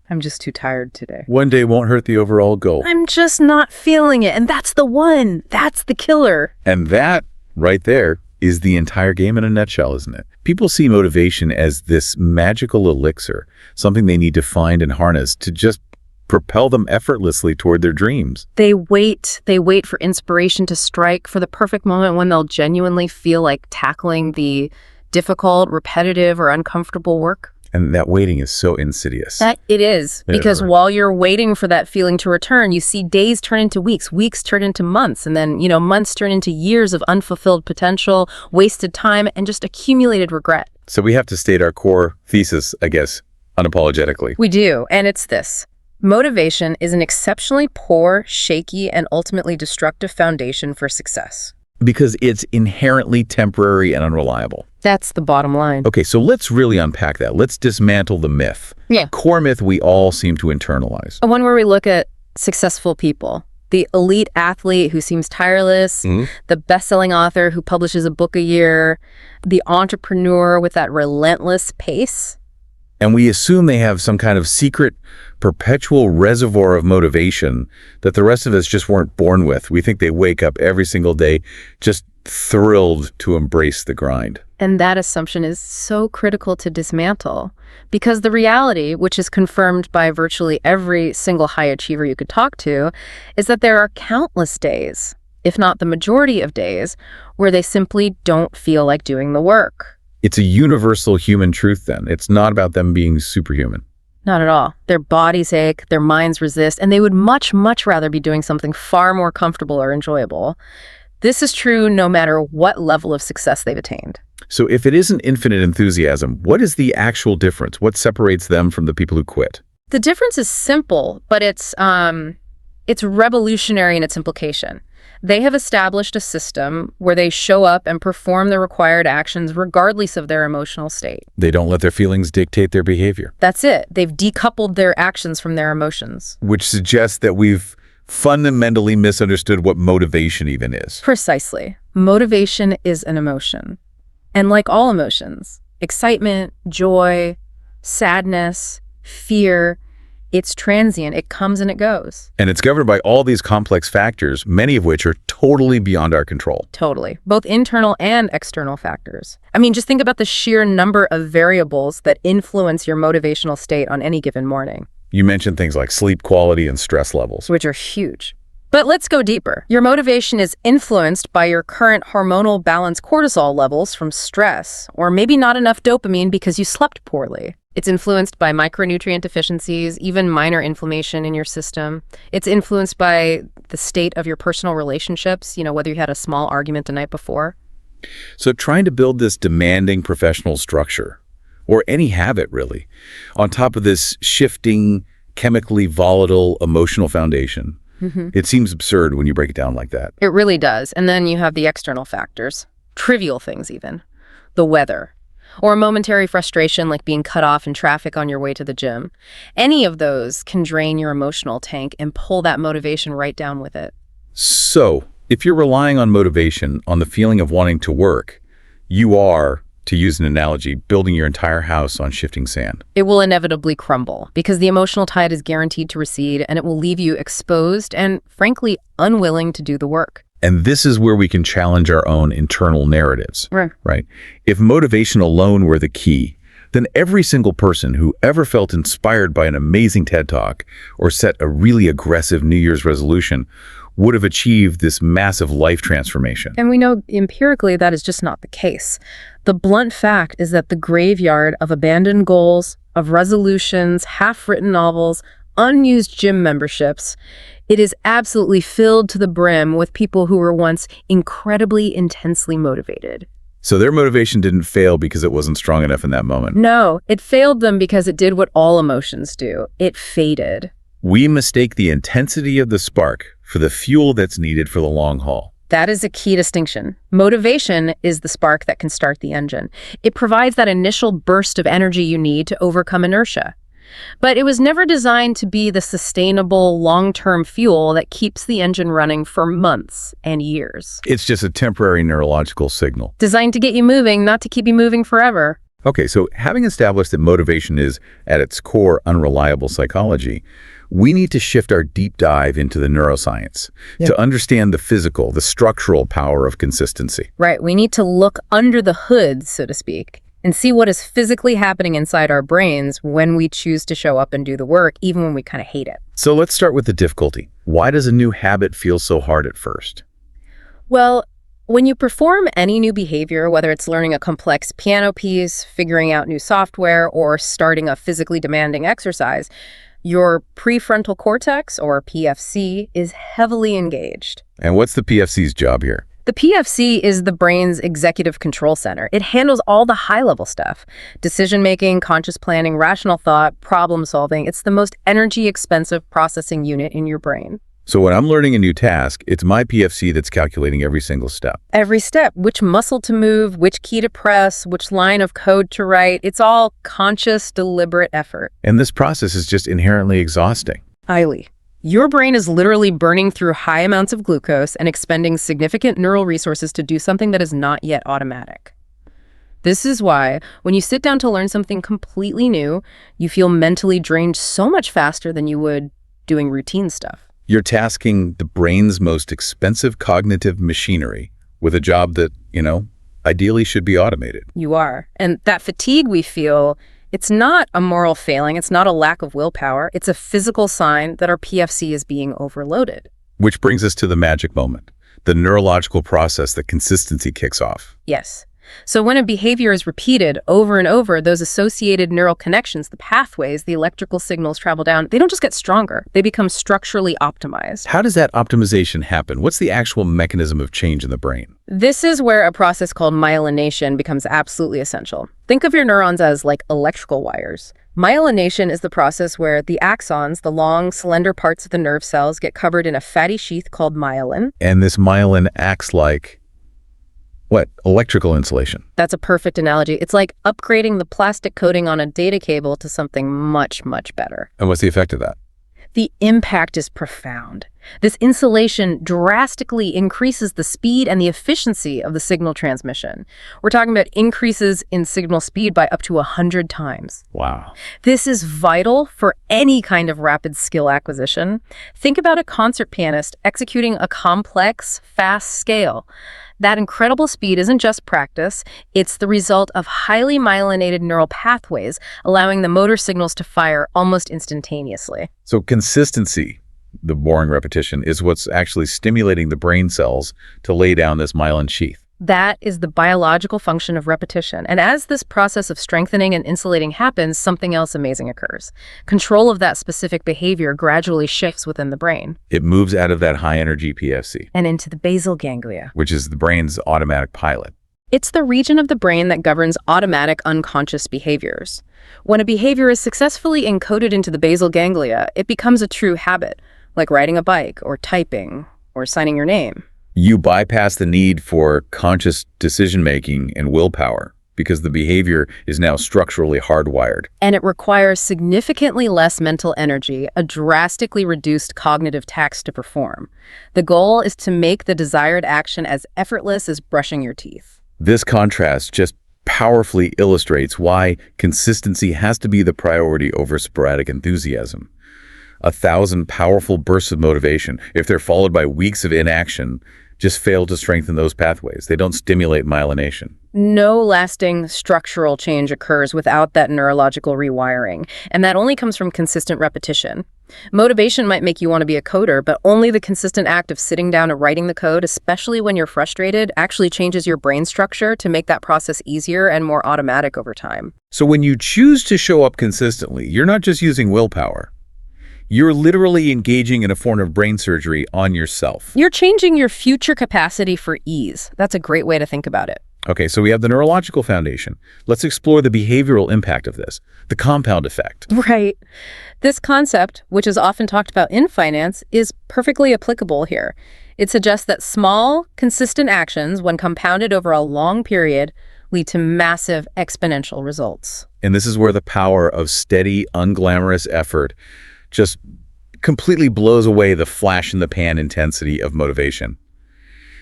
Speaker 2: I'm just too tired today.
Speaker 1: One day won't hurt the overall goal.
Speaker 2: I'm just not feeling it. And that's the one. That's the killer.
Speaker 1: And that, right there, is the entire game in a nutshell, isn't it? People see motivation as this magical elixir, something they need to find and harness to just propel them effortlessly toward their dreams.
Speaker 2: They wait for inspiration to strike, for the perfect moment when they'll genuinely feel like tackling the difficult, repetitive, or uncomfortable work.
Speaker 1: And that waiting is so insidious.
Speaker 2: That it is, because while you're waiting for that feeling to return, you see days turn into weeks, weeks turn into months, and then, months turn into years of unfulfilled potential, wasted time, and just accumulated regret.
Speaker 1: So we have to state our core thesis, I guess, unapologetically.
Speaker 2: We do, and it's this. Motivation is an exceptionally poor, shaky, and ultimately destructive foundation for success.
Speaker 1: Because it's inherently temporary and unreliable.
Speaker 2: That's the bottom line.
Speaker 1: Okay, so let's really unpack that. Let's dismantle the myth.
Speaker 2: Yeah.
Speaker 1: Core myth we all seem to internalize.
Speaker 2: One where we look at successful people. The elite athlete who seems tireless, the best-selling author who publishes a book a year, the entrepreneur with that relentless pace.
Speaker 1: And we assume they have some kind of secret, perpetual reservoir of motivation that the rest of us just weren't born with. We think they wake up every single day just thrilled to embrace the grind.
Speaker 2: And that assumption is so critical to dismantle, because the reality, which is confirmed by virtually every single high achiever you could talk to, is that there are countless days, if not the majority of days, where they simply don't feel like doing the work.
Speaker 1: It's a universal human truth then. It's not about them being superhuman.
Speaker 2: Not at all. Their bodies ache, their minds resist, and they would much, much rather be doing something far more comfortable or enjoyable. This is true no matter what level of success they've attained.
Speaker 1: So if it isn't infinite enthusiasm, what is the actual difference? What separates them from the people who quit?
Speaker 2: The difference is simple, but it's revolutionary in its implication. They have established a system where they show up and perform the required actions regardless of their emotional state.
Speaker 1: They don't let their feelings dictate their behavior.
Speaker 2: That's it. They've decoupled their actions from their emotions.
Speaker 1: Which suggests that we've fundamentally misunderstood what motivation even is.
Speaker 2: Precisely. Motivation is an emotion. And like all emotions, excitement, joy, sadness, fear, it's transient. It comes and it goes.
Speaker 1: And it's governed by all these complex factors, many of which are totally beyond our control.
Speaker 2: Totally. Both internal and external factors. Just think about the sheer number of variables that influence your motivational state on any given morning.
Speaker 1: You mentioned things like sleep quality and stress levels.
Speaker 2: Which are huge. But let's go deeper. Your motivation is influenced by your current hormonal balance cortisol levels from stress, or maybe not enough dopamine because you slept poorly. It's influenced by micronutrient deficiencies, even minor inflammation in your system. It's influenced by the state of your personal relationships, whether you had a small argument the night before.
Speaker 1: So trying to build this demanding professional structure, or any habit really, on top of this shifting, chemically volatile, emotional foundation, it seems absurd when you break it down like that.
Speaker 2: It really does. And then you have the external factors, trivial things even, the weather, or a momentary frustration like being cut off in traffic on your way to the gym. Any of those can drain your emotional tank and pull that motivation right down with it.
Speaker 1: So, if you're relying on motivation, on the feeling of wanting to work, you are, to use an analogy, building your entire house on shifting sand.
Speaker 2: It will inevitably crumble because the emotional tide is guaranteed to recede, and it will leave you exposed and, frankly, unwilling to do the work.
Speaker 1: And this is where we can challenge our own internal narratives, right? If motivation alone were the key, then every single person who ever felt inspired by an amazing TED Talk or set a really aggressive New Year's resolution would have achieved this massive life transformation.
Speaker 2: And we know empirically that is just not the case. The blunt fact is that the graveyard of abandoned goals, of resolutions, half-written novels, unused gym memberships, it is absolutely filled to the brim with people who were once incredibly intensely motivated.
Speaker 1: So their motivation didn't fail because it wasn't strong enough in that moment.
Speaker 2: No, it failed them because it did what all emotions do. It faded.
Speaker 1: We mistake the intensity of the spark for the fuel that's needed for the long haul.
Speaker 2: That is a key distinction. Motivation is the spark that can start the engine. It provides that initial burst of energy you need to overcome inertia. But it was never designed to be the sustainable, long-term fuel that keeps the engine running for months and years.
Speaker 1: It's just a temporary neurological signal.
Speaker 2: Designed to get you moving, not to keep you moving forever.
Speaker 1: Okay, so having established that motivation is, at its core, unreliable psychology, we need to shift our deep dive into the neuroscience to understand the physical, the structural power of consistency.
Speaker 2: Right, we need to look under the hood, so to speak, and see what is physically happening inside our brains when we choose to show up and do the work, even when we kind of hate it.
Speaker 1: So let's start with the difficulty. Why does a new habit feel so hard at first?
Speaker 2: Well, when you perform any new behavior, whether it's learning a complex piano piece, figuring out new software, or starting a physically demanding exercise, your prefrontal cortex, or PFC, is heavily engaged.
Speaker 1: And what's the PFC's job here?
Speaker 2: The PFC is the brain's executive control center. It handles all the high-level stuff. Decision-making, conscious planning, rational thought, problem-solving. It's the most energy-expensive processing unit in your brain.
Speaker 1: So when I'm learning a new task, it's my PFC that's calculating every single step.
Speaker 2: Every step, which muscle to move, which key to press, which line of code to write. It's all conscious, deliberate effort.
Speaker 1: And this process is just inherently exhausting.
Speaker 2: Highly. Your brain is literally burning through high amounts of glucose and expending significant neural resources to do something that is not yet automatic. This is why, when you sit down to learn something completely new, you feel mentally drained so much faster than you would doing routine stuff.
Speaker 1: You're tasking the brain's most expensive cognitive machinery with a job that, ideally should be automated.
Speaker 2: You are. And that fatigue we feel, it's not a moral failing. It's not a lack of willpower. It's a physical sign that our PFC is being overloaded.
Speaker 1: Which brings us to the magic moment, the neurological process that consistency kicks off.
Speaker 2: Yes. So when a behavior is repeated over and over, those associated neural connections, the pathways, the electrical signals travel down, they don't just get stronger, they become structurally optimized.
Speaker 1: How does that optimization happen? What's the actual mechanism of change in the brain?
Speaker 2: This is where a process called myelination becomes absolutely essential. Think of your neurons as like electrical wires. Myelination is the process where the axons, the long, slender parts of the nerve cells, get covered in a fatty sheath called myelin.
Speaker 1: And this myelin acts like what? Electrical insulation.
Speaker 2: That's a perfect analogy. It's like upgrading the plastic coating on a data cable to something much, much better.
Speaker 1: And what's the effect of that?
Speaker 2: The impact is profound. This insulation drastically increases the speed and the efficiency of the signal transmission. We're talking about increases in signal speed by up to 100 times.
Speaker 1: Wow.
Speaker 2: This is vital for any kind of rapid skill acquisition. Think about a concert pianist executing a complex, fast scale. That incredible speed isn't just practice, it's the result of highly myelinated neural pathways, allowing the motor signals to fire almost instantaneously.
Speaker 1: So consistency, the boring repetition, is what's actually stimulating the brain cells to lay down this myelin sheath.
Speaker 2: That is the biological function of repetition. And as this process of strengthening and insulating happens, something else amazing occurs. Control of that specific behavior gradually shifts within the brain.
Speaker 1: It moves out of that high-energy PFC,
Speaker 2: and into the basal ganglia,
Speaker 1: which is the brain's automatic pilot.
Speaker 2: It's the region of the brain that governs automatic unconscious behaviors. When a behavior is successfully encoded into the basal ganglia, it becomes a true habit, like riding a bike or typing or signing your name.
Speaker 1: You bypass the need for conscious decision-making and willpower because the behavior is now structurally hardwired.
Speaker 2: And it requires significantly less mental energy, a drastically reduced cognitive tax to perform. The goal is to make the desired action as effortless as brushing your teeth.
Speaker 1: This contrast just powerfully illustrates why consistency has to be the priority over sporadic enthusiasm. 1,000 powerful bursts of motivation, if they're followed by weeks of inaction, just fail to strengthen those pathways. They don't stimulate myelination.
Speaker 2: No lasting structural change occurs without that neurological rewiring, and that only comes from consistent repetition. Motivation might make you want to be a coder, but only the consistent act of sitting down and writing the code, especially when you're frustrated, actually changes your brain structure to make that process easier and more automatic over time.
Speaker 1: So when you choose to show up consistently, you're not just using willpower. You're literally engaging in a form of brain surgery on yourself.
Speaker 2: You're changing your future capacity for ease. That's a great way to think about it.
Speaker 1: Okay, so we have the neurological foundation. Let's explore the behavioral impact of this, the compound effect.
Speaker 2: Right. This concept, which is often talked about in finance, is perfectly applicable here. It suggests that small, consistent actions, when compounded over a long period, lead to massive exponential results.
Speaker 1: And this is where the power of steady, unglamorous effort just completely blows away the flash-in-the-pan intensity of motivation.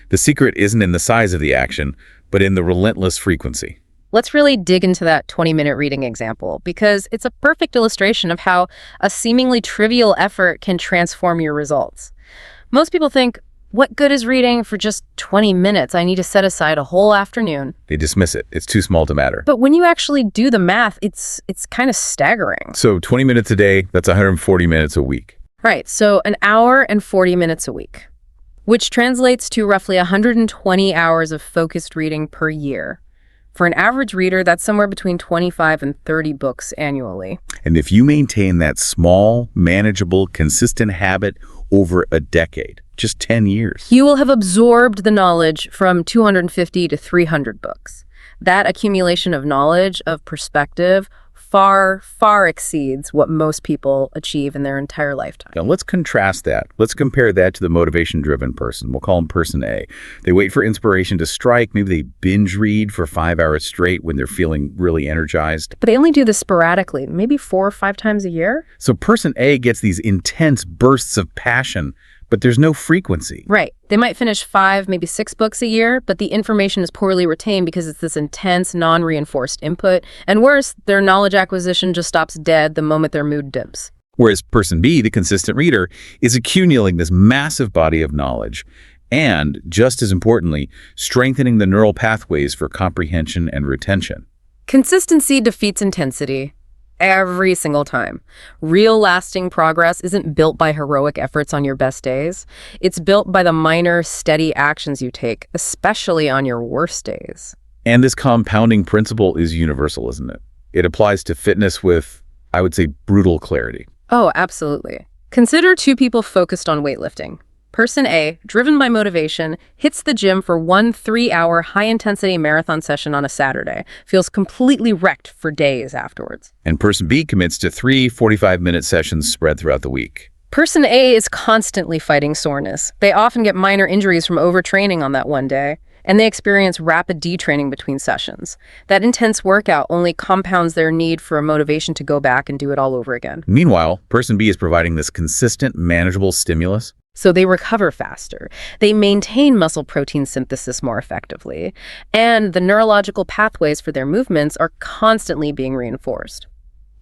Speaker 1: The secret isn't in the size of the action, but in the relentless frequency.
Speaker 2: Let's really dig into that 20-minute reading example, because it's a perfect illustration of how a seemingly trivial effort can transform your results. Most people think, what good is reading for just 20 minutes? I need to set aside a whole afternoon.
Speaker 1: They dismiss it. It's too small to matter.
Speaker 2: But when you actually do the math, it's kind of staggering.
Speaker 1: So 20 minutes a day, that's 140 minutes a week.
Speaker 2: Right, so an hour and 40 minutes a week, which translates to roughly 120 hours of focused reading per year. For an average reader, that's somewhere between 25 and 30 books annually.
Speaker 1: And if you maintain that small, manageable, consistent habit over a decade, just 10 years,
Speaker 2: you will have absorbed the knowledge from 250 to 300 books. That accumulation of knowledge, of perspective, far, far exceeds what most people achieve in their entire lifetime.
Speaker 1: Now let's contrast that. Let's compare that to the motivation-driven person. We'll call them person A. They wait for inspiration to strike. Maybe they binge read for 5 hours straight when they're feeling really energized.
Speaker 2: But they only do this sporadically, maybe 4 or 5 times a year.
Speaker 1: So person A gets these intense bursts of passion, but there's no frequency.
Speaker 2: Right. They might finish 5, maybe 6 books a year, but the information is poorly retained because it's this intense, non-reinforced input. And worse, their knowledge acquisition just stops dead the moment their mood dips.
Speaker 1: Whereas person B, the consistent reader, is accumulating this massive body of knowledge and, just as importantly, strengthening the neural pathways for comprehension and retention.
Speaker 2: Consistency defeats intensity. Every single time. Real lasting progress isn't built by heroic efforts on your best days. It's built by the minor, steady actions you take, especially on your worst days.
Speaker 1: And this compounding principle is universal, isn't it? It applies to fitness with, I would say, brutal clarity.
Speaker 2: Oh, absolutely. Consider 2 people focused on weightlifting. Person A, driven by motivation, hits the gym for 1 3-hour high-intensity marathon session on a Saturday, feels completely wrecked for days afterwards.
Speaker 1: And person B commits to 3 45-minute sessions spread throughout the week.
Speaker 2: Person A is constantly fighting soreness. They often get minor injuries from overtraining on that one day, and they experience rapid detraining between sessions. That intense workout only compounds their need for a motivation to go back and do it all over again.
Speaker 1: Meanwhile, person B is providing this consistent, manageable stimulus.
Speaker 2: So they recover faster. They maintain muscle protein synthesis more effectively. And the neurological pathways for their movements are constantly being reinforced.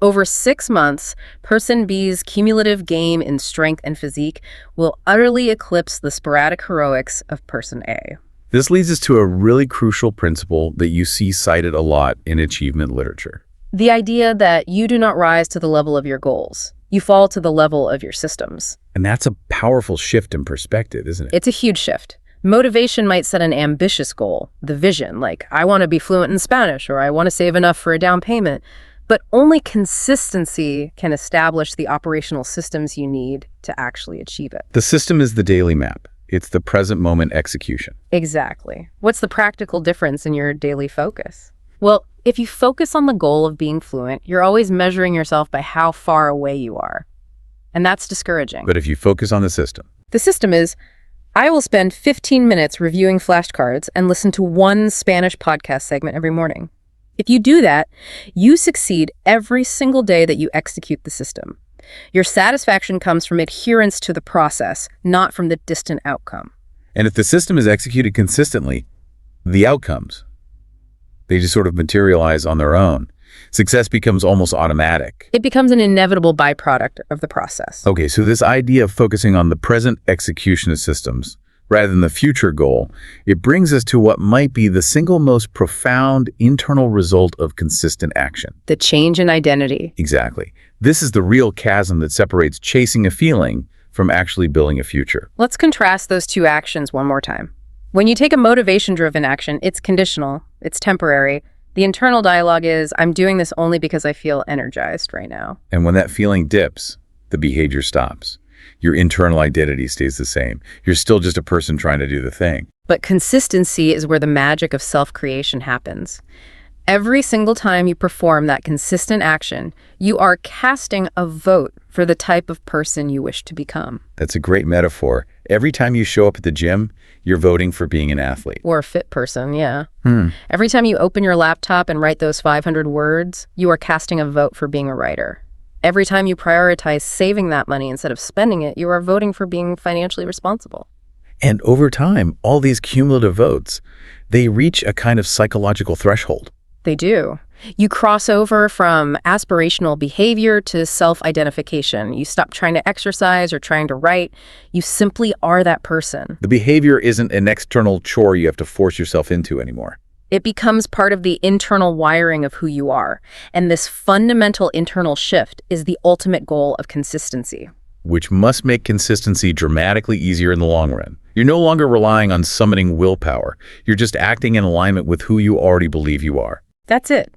Speaker 2: Over 6 months, person B's cumulative gain in strength and physique will utterly eclipse the sporadic heroics of person A.
Speaker 1: This leads us to a really crucial principle that you see cited a lot in achievement literature.
Speaker 2: The idea that you do not rise to the level of your goals. You fall to the level of your systems.
Speaker 1: And that's a powerful shift in perspective, isn't it?
Speaker 2: It's a huge shift. Motivation might set an ambitious goal, the vision, like I want to be fluent in Spanish or I want to save enough for a down payment. But only consistency can establish the operational systems you need to actually achieve it.
Speaker 1: The system is the daily map. It's the present moment execution.
Speaker 2: Exactly. What's the practical difference in your daily focus? Well, if you focus on the goal of being fluent, you're always measuring yourself by how far away you are. And that's discouraging.
Speaker 1: But if you focus on the system
Speaker 2: is, I will spend 15 minutes reviewing flashcards and listen to one Spanish podcast segment every morning. If you do that, you succeed every single day that you execute the system. Your satisfaction comes from adherence to the process, not from the distant outcome.
Speaker 1: And if the system is executed consistently, the outcomes, they just sort of materialize on their own. Success becomes almost automatic.
Speaker 2: It becomes an inevitable byproduct of the process.
Speaker 1: Okay, so this idea of focusing on the present execution of systems rather than the future goal, it brings us to what might be the single most profound internal result of consistent action.
Speaker 2: The change in identity.
Speaker 1: Exactly. This is the real chasm that separates chasing a feeling from actually building a future.
Speaker 2: Let's contrast those two actions one more time. When you take a motivation-driven action, it's conditional, it's temporary. The internal dialogue is, I'm doing this only because I feel energized right now.
Speaker 1: And when that feeling dips, the behavior stops. Your internal identity stays the same. You're still just a person trying to do the thing.
Speaker 2: But consistency is where the magic of self-creation happens. Every single time you perform that consistent action, you are casting a vote for the type of person you wish to become.
Speaker 1: That's a great metaphor. Every time you show up at the gym, you're voting for being an athlete.
Speaker 2: Or a fit person, yeah. Every time you open your laptop and write those 500 words, you are casting a vote for being a writer. Every time you prioritize saving that money instead of spending it, you are voting for being financially responsible.
Speaker 1: And over time, all these cumulative votes, they reach a kind of psychological threshold.
Speaker 2: They do. You cross over from aspirational behavior to self-identification. You stop trying to exercise or trying to write. You simply are that person.
Speaker 1: The behavior isn't an external chore you have to force yourself into anymore.
Speaker 2: It becomes part of the internal wiring of who you are. And this fundamental internal shift is the ultimate goal of consistency.
Speaker 1: Which must make consistency dramatically easier in the long run. You're no longer relying on summoning willpower. You're just acting in alignment with who you already believe you are.
Speaker 2: That's it.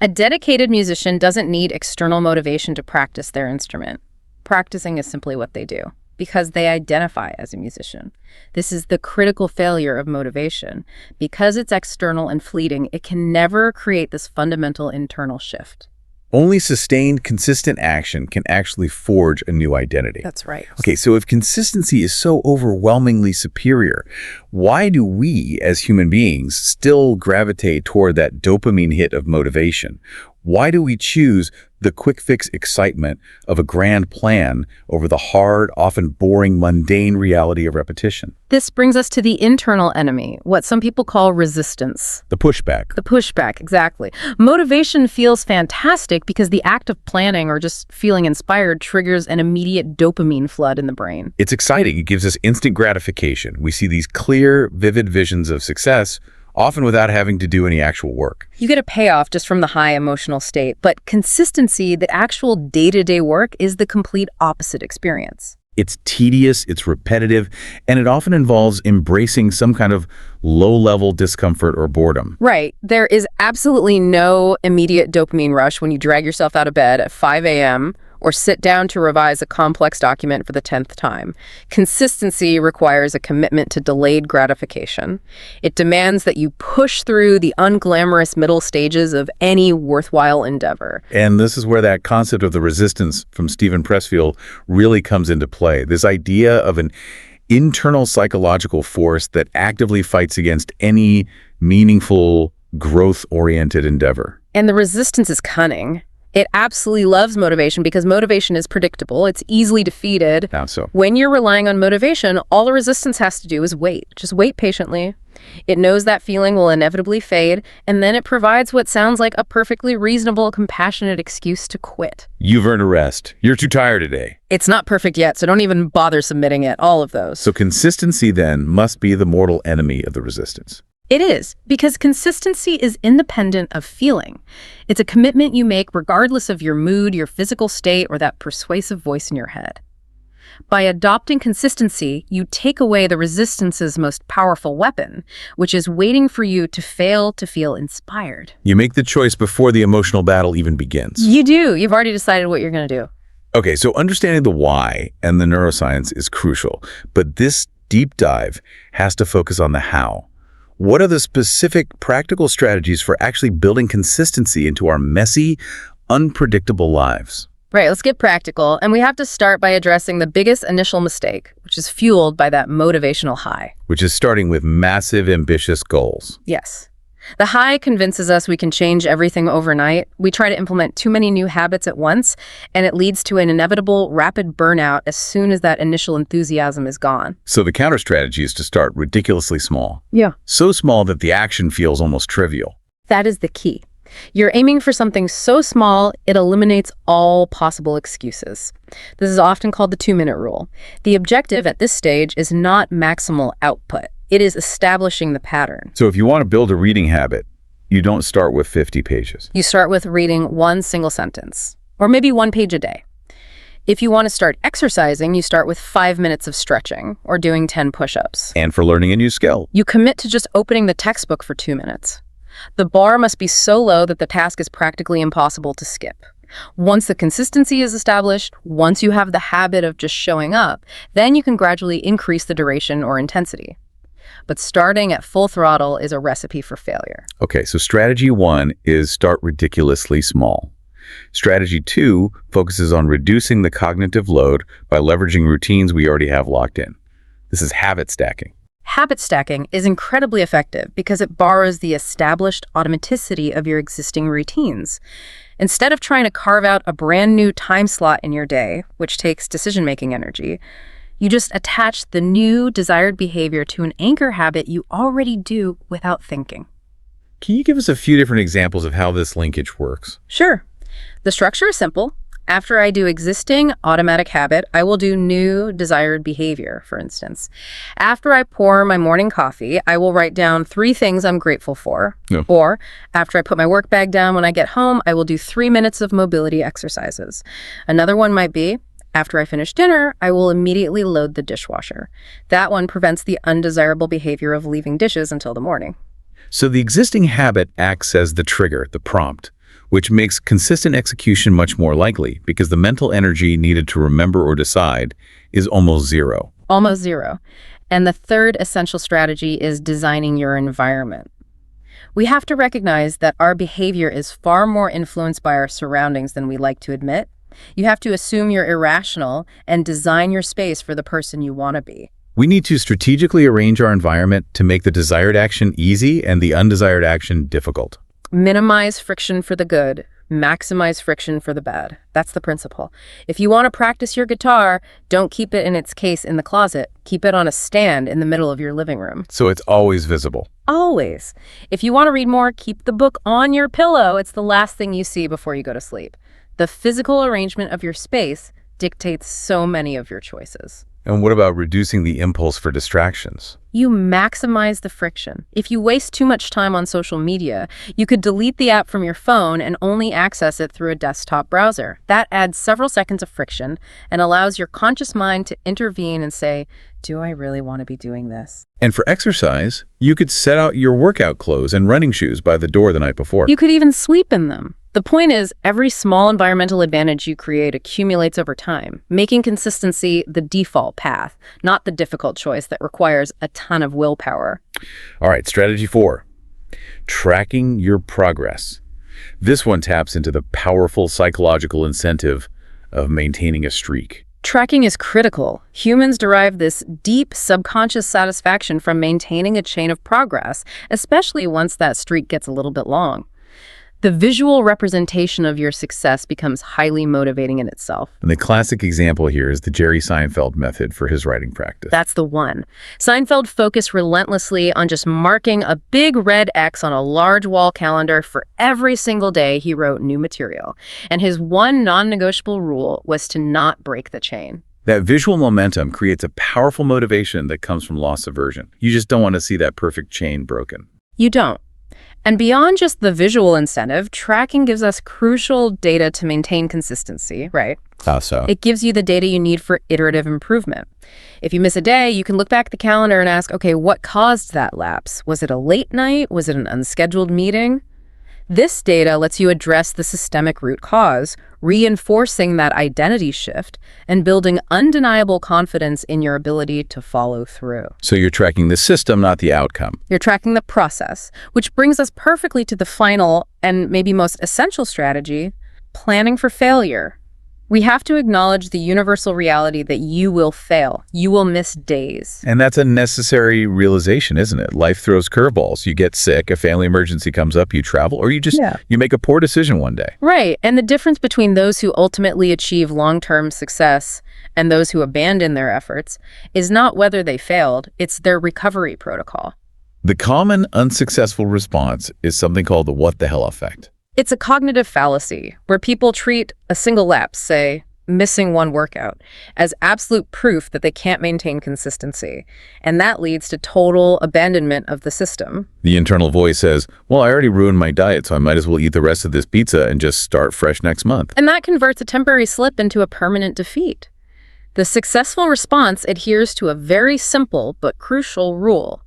Speaker 2: A dedicated musician doesn't need external motivation to practice their instrument. Practicing is simply what they do, because they identify as a musician. This is the critical failure of motivation. Because it's external and fleeting, it can never create this fundamental internal shift.
Speaker 1: Only sustained, consistent action can actually forge a new identity.
Speaker 2: That's right.
Speaker 1: Okay, so if consistency is so overwhelmingly superior, why do we as human beings still gravitate toward that dopamine hit of motivation? Why do we choose the quick fix excitement of a grand plan over the hard, often boring, mundane reality of repetition?
Speaker 2: This brings us to the internal enemy, what some people call resistance.
Speaker 1: The pushback.
Speaker 2: The pushback, exactly. Motivation feels fantastic because the act of planning or just feeling inspired triggers an immediate dopamine flood in the brain.
Speaker 1: It's exciting. It gives us instant gratification. We see these clear, vivid visions of success, often without having to do any actual work.
Speaker 2: You get a payoff just from the high emotional state, but consistency, the actual day-to-day work, is the complete opposite experience.
Speaker 1: It's tedious, it's repetitive, and it often involves embracing some kind of low-level discomfort or boredom.
Speaker 2: Right. There is absolutely no immediate dopamine rush when you drag yourself out of bed at 5 a.m. or sit down to revise a complex document for the 10th time. Consistency requires a commitment to delayed gratification. It demands that you push through the unglamorous middle stages of any worthwhile endeavor.
Speaker 1: And this is where that concept of the resistance from Stephen Pressfield really comes into play. This idea of an internal psychological force that actively fights against any meaningful, growth-oriented endeavor.
Speaker 2: And the resistance is cunning. It absolutely loves motivation because motivation is predictable. It's easily defeated.
Speaker 1: How so?
Speaker 2: When you're relying on motivation, all the resistance has to do is wait. Just wait patiently. It knows that feeling will inevitably fade, and then it provides what sounds like a perfectly reasonable, compassionate excuse to quit.
Speaker 1: You've earned a rest. You're too tired today.
Speaker 2: It's not perfect yet, so don't even bother submitting it, all of those.
Speaker 1: So consistency then must be the mortal enemy of the resistance.
Speaker 2: It is, because consistency is independent of feeling. It's a commitment you make regardless of your mood, your physical state, or that persuasive voice in your head. By adopting consistency, you take away the resistance's most powerful weapon, which is waiting for you to fail to feel inspired.
Speaker 1: You make the choice before the emotional battle even begins.
Speaker 2: You do. You've already decided what you're going to do.
Speaker 1: Okay, so understanding the why and the neuroscience is crucial, but this deep dive has to focus on the how. What are the specific practical strategies for actually building consistency into our messy, unpredictable lives?
Speaker 2: Right, let's get practical, and we have to start by addressing the biggest initial mistake, which is fueled by that motivational high.
Speaker 1: Which is starting with massive, ambitious goals.
Speaker 2: Yes. The high convinces us we can change everything overnight. We try to implement too many new habits at once, and it leads to an inevitable rapid burnout as soon as that initial enthusiasm is gone.
Speaker 1: So the counter strategy is to start ridiculously small.
Speaker 2: Yeah.
Speaker 1: So small that the action feels almost trivial.
Speaker 2: That is the key. You're aiming for something so small, it eliminates all possible excuses. This is often called the 2-minute rule. The objective at this stage is not maximal output. It is establishing the pattern.
Speaker 1: So if you want to build a reading habit, you don't start with 50 pages.
Speaker 2: You start with reading one single sentence, or maybe 1 page a day. If you want to start exercising, you start with 5 minutes of stretching or doing 10 push-ups.
Speaker 1: And for learning a new skill,
Speaker 2: you commit to just opening the textbook for 2 minutes. The bar must be so low that the task is practically impossible to skip. Once the consistency is established, once you have the habit of just showing up, then you can gradually increase the duration or intensity. But starting at full throttle is a recipe for failure.
Speaker 1: Okay, so strategy 1 is start ridiculously small. Strategy 2 focuses on reducing the cognitive load by leveraging routines we already have locked in. This is habit stacking.
Speaker 2: Habit stacking is incredibly effective because it borrows the established automaticity of your existing routines. Instead of trying to carve out a brand new time slot in your day, which takes decision-making energy, you just attach the new desired behavior to an anchor habit you already do without thinking.
Speaker 1: Can you give us a few different examples of how this linkage works?
Speaker 2: Sure. The structure is simple. After I do existing automatic habit, I will do new desired behavior, for instance. After I pour my morning coffee, I will write down 3 things I'm grateful for.
Speaker 1: Yeah.
Speaker 2: Or after I put my work bag down when I get home, I will do 3 minutes of mobility exercises. Another one might be, after I finish dinner, I will immediately load the dishwasher. That one prevents the undesirable behavior of leaving dishes until the morning.
Speaker 1: So the existing habit acts as the trigger, the prompt, which makes consistent execution much more likely because the mental energy needed to remember or decide is almost zero.
Speaker 2: Almost zero. And the third essential strategy is designing your environment. We have to recognize that our behavior is far more influenced by our surroundings than we like to admit. You have to assume you're irrational and design your space for the person you want to be.
Speaker 1: We need to strategically arrange our environment to make the desired action easy and the undesired action difficult.
Speaker 2: Minimize friction for the good, maximize friction for the bad. That's the principle. If you want to practice your guitar, don't keep it in its case in the closet. Keep it on a stand in the middle of your living room.
Speaker 1: So it's always visible.
Speaker 2: Always. If you want to read more, keep the book on your pillow. It's the last thing you see before you go to sleep. The physical arrangement of your space dictates so many of your choices.
Speaker 1: And what about reducing the impulse for distractions?
Speaker 2: You maximize the friction. If you waste too much time on social media, you could delete the app from your phone and only access it through a desktop browser. That adds several seconds of friction and allows your conscious mind to intervene and say, do I really want to be doing this?
Speaker 1: And for exercise, you could set out your workout clothes and running shoes by the door the night before.
Speaker 2: You could even sleep in them. The point is, every small environmental advantage you create accumulates over time, making consistency the default path, not the difficult choice that requires a ton of willpower.
Speaker 1: All right, strategy 4, tracking your progress. This one taps into the powerful psychological incentive of maintaining a streak.
Speaker 2: Tracking is critical. Humans derive this deep subconscious satisfaction from maintaining a chain of progress, especially once that streak gets a little bit long. The visual representation of your success becomes highly motivating in itself.
Speaker 1: And the classic example here is the Jerry Seinfeld method for his writing practice.
Speaker 2: That's the one. Seinfeld focused relentlessly on just marking a big red X on a large wall calendar for every single day he wrote new material. And his one non-negotiable rule was to not break the chain.
Speaker 1: That visual momentum creates a powerful motivation that comes from loss aversion. You just don't want to see that perfect chain broken.
Speaker 2: You don't. And beyond just the visual incentive, tracking gives us crucial data to maintain consistency, right?
Speaker 1: How so?
Speaker 2: It gives you the data you need for iterative improvement. If you miss a day, you can look back at the calendar and ask, okay, what caused that lapse? Was it a late night? Was it an unscheduled meeting? This data lets you address the systemic root cause, reinforcing that identity shift and building undeniable confidence in your ability to follow through.
Speaker 1: So you're tracking the system, not the outcome.
Speaker 2: You're tracking the process, which brings us perfectly to the final and maybe most essential strategy, planning for failure. We have to acknowledge the universal reality that you will fail. You will miss days.
Speaker 1: And that's a necessary realization, isn't it? Life throws curveballs. You get sick, a family emergency comes up, you travel, or you make a poor decision one day.
Speaker 2: Right. And the difference between those who ultimately achieve long-term success and those who abandon their efforts is not whether they failed, it's their recovery protocol.
Speaker 1: The common unsuccessful response is something called the what the hell effect.
Speaker 2: It's a cognitive fallacy where people treat a single lapse, say, missing one workout, as absolute proof that they can't maintain consistency. And that leads to total abandonment of the system.
Speaker 1: The internal voice says, well, I already ruined my diet, so I might as well eat the rest of this pizza and just start fresh next month.
Speaker 2: And that converts a temporary slip into a permanent defeat. The successful response adheres to a very simple but crucial rule.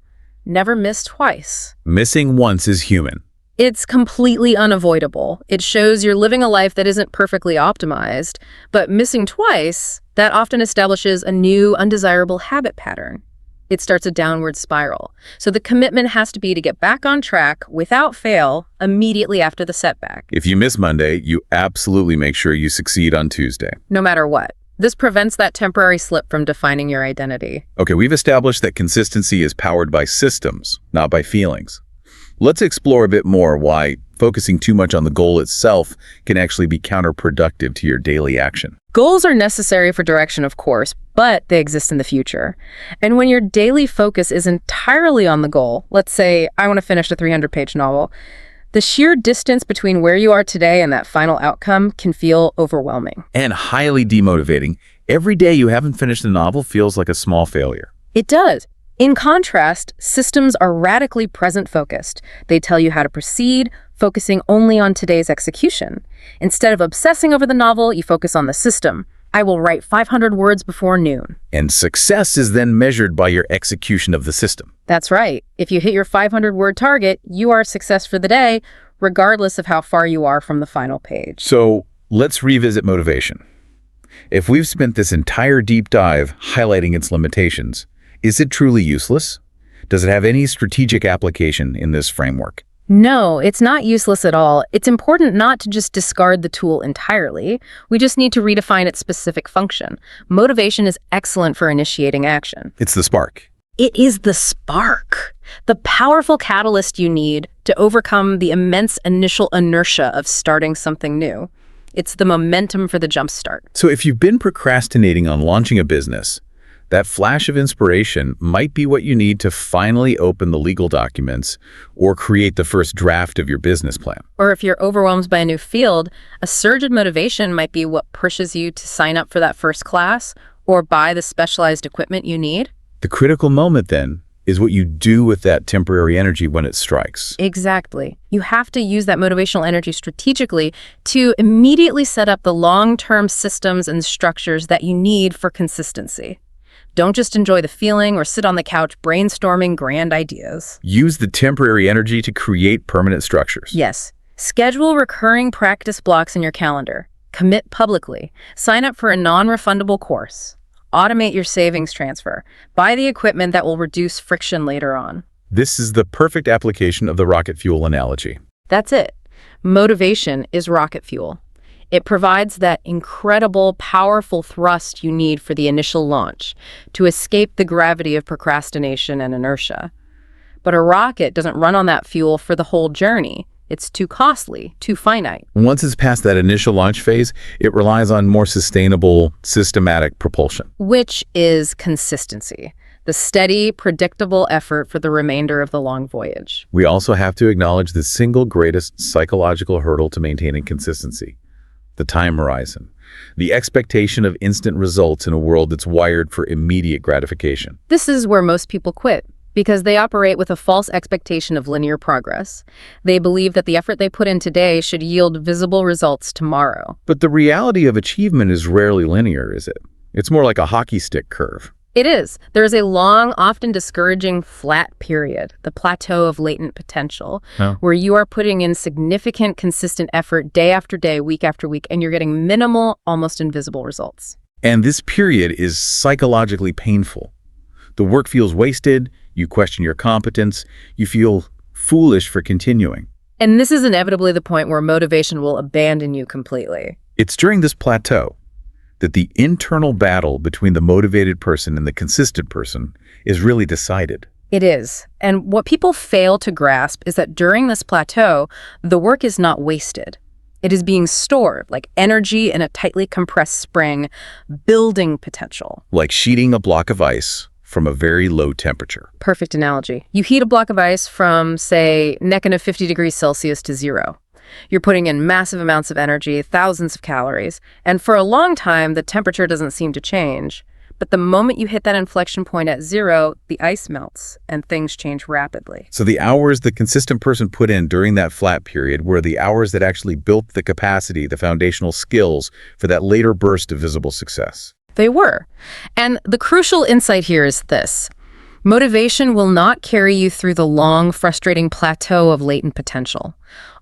Speaker 2: Never miss twice.
Speaker 1: Missing once is human.
Speaker 2: It's completely unavoidable. It shows you're living a life that isn't perfectly optimized, but missing twice, that often establishes a new, undesirable habit pattern. It starts a downward spiral. So the commitment has to be to get back on track without fail immediately after the setback.
Speaker 1: If you miss Monday, you absolutely make sure you succeed on Tuesday.
Speaker 2: No matter what. This prevents that temporary slip from defining your identity.
Speaker 1: Okay, we've established that consistency is powered by systems, not by feelings. Let's explore a bit more why focusing too much on the goal itself can actually be counterproductive to your daily action.
Speaker 2: Goals are necessary for direction, of course, but they exist in the future. And when your daily focus is entirely on the goal, let's say I want to finish a 300-page novel, the sheer distance between where you are today and that final outcome can feel overwhelming.
Speaker 1: And highly demotivating. Every day you haven't finished the novel feels like a small failure.
Speaker 2: It does. In contrast, systems are radically present-focused. They tell you how to proceed, focusing only on today's execution. Instead of obsessing over the novel, you focus on the system. I will write 500 words before noon.
Speaker 1: And success is then measured by your execution of the system.
Speaker 2: That's right. If you hit your 500-word target, you are a success for the day, regardless of how far you are from the final page.
Speaker 1: So let's revisit motivation. If we've spent this entire deep dive highlighting its limitations, is it truly useless? Does it have any strategic application in this framework?
Speaker 2: No, it's not useless at all. It's important not to just discard the tool entirely. We just need to redefine its specific function. Motivation is excellent for initiating action.
Speaker 1: It's the spark.
Speaker 2: It is the spark, the powerful catalyst you need to overcome the immense initial inertia of starting something new. It's the momentum for the jump start.
Speaker 1: So if you've been procrastinating on launching a business, that flash of inspiration might be what you need to finally open the legal documents or create the first draft of your business plan.
Speaker 2: Or if you're overwhelmed by a new field, a surge of motivation might be what pushes you to sign up for that first class or buy the specialized equipment you need.
Speaker 1: The critical moment, then, is what you do with that temporary energy when it strikes.
Speaker 2: Exactly. You have to use that motivational energy strategically to immediately set up the long-term systems and structures that you need for consistency. Don't just enjoy the feeling or sit on the couch brainstorming grand ideas.
Speaker 1: Use the temporary energy to create permanent structures.
Speaker 2: Yes. Schedule recurring practice blocks in your calendar. Commit publicly. Sign up for a non-refundable course. Automate your savings transfer. Buy the equipment that will reduce friction later on.
Speaker 1: This is the perfect application of the rocket fuel analogy.
Speaker 2: That's it. Motivation is rocket fuel. It provides that incredible, powerful thrust you need for the initial launch to escape the gravity of procrastination and inertia. But a rocket doesn't run on that fuel for the whole journey. It's too costly, too finite.
Speaker 1: Once it's past that initial launch phase, it relies on more sustainable, systematic propulsion.
Speaker 2: Which is consistency, the steady, predictable effort for the remainder of the long voyage.
Speaker 1: We also have to acknowledge the single greatest psychological hurdle to maintaining consistency: the time horizon, the expectation of instant results in a world that's wired for immediate gratification.
Speaker 2: This is where most people quit, because they operate with a false expectation of linear progress. They believe that the effort they put in today should yield visible results tomorrow.
Speaker 1: But the reality of achievement is rarely linear, is it? It's more like a hockey stick curve.
Speaker 2: It is. There is a long, often discouraging flat period, the plateau of latent potential, where you are putting in significant, consistent effort day after day, week after week, and you're getting minimal, almost invisible results.
Speaker 1: And this period is psychologically painful. The work feels wasted, you question your competence, you feel foolish for continuing.
Speaker 2: And this is inevitably the point where motivation will abandon you completely.
Speaker 1: It's during this plateau that the internal battle between the motivated person and the consistent person is really decided.
Speaker 2: It is. And what people fail to grasp is that during this plateau, the work is not wasted. It is being stored like energy in a tightly compressed spring, building potential.
Speaker 1: Like sheeting a block of ice from a very low temperature.
Speaker 2: Perfect analogy. You heat a block of ice from, say, negative 50 degrees Celsius to 0. You're putting in massive amounts of energy, thousands of calories, and for a long time, the temperature doesn't seem to change. But the moment you hit that inflection point at 0, the ice melts and things change rapidly.
Speaker 1: So the hours the consistent person put in during that flat period were the hours that actually built the capacity, the foundational skills for that later burst of visible success.
Speaker 2: They were. And the crucial insight here is this. Motivation will not carry you through the long, frustrating plateau of latent potential.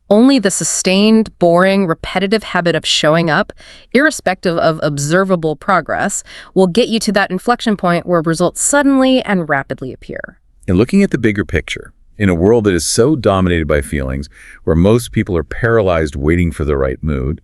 Speaker 2: Only the sustained, boring, repetitive habit of showing up, irrespective of observable progress, will get you to that inflection point where results suddenly and rapidly appear.
Speaker 1: And looking at the bigger picture, in a world that is so dominated by feelings, where most people are paralyzed waiting for the right mood,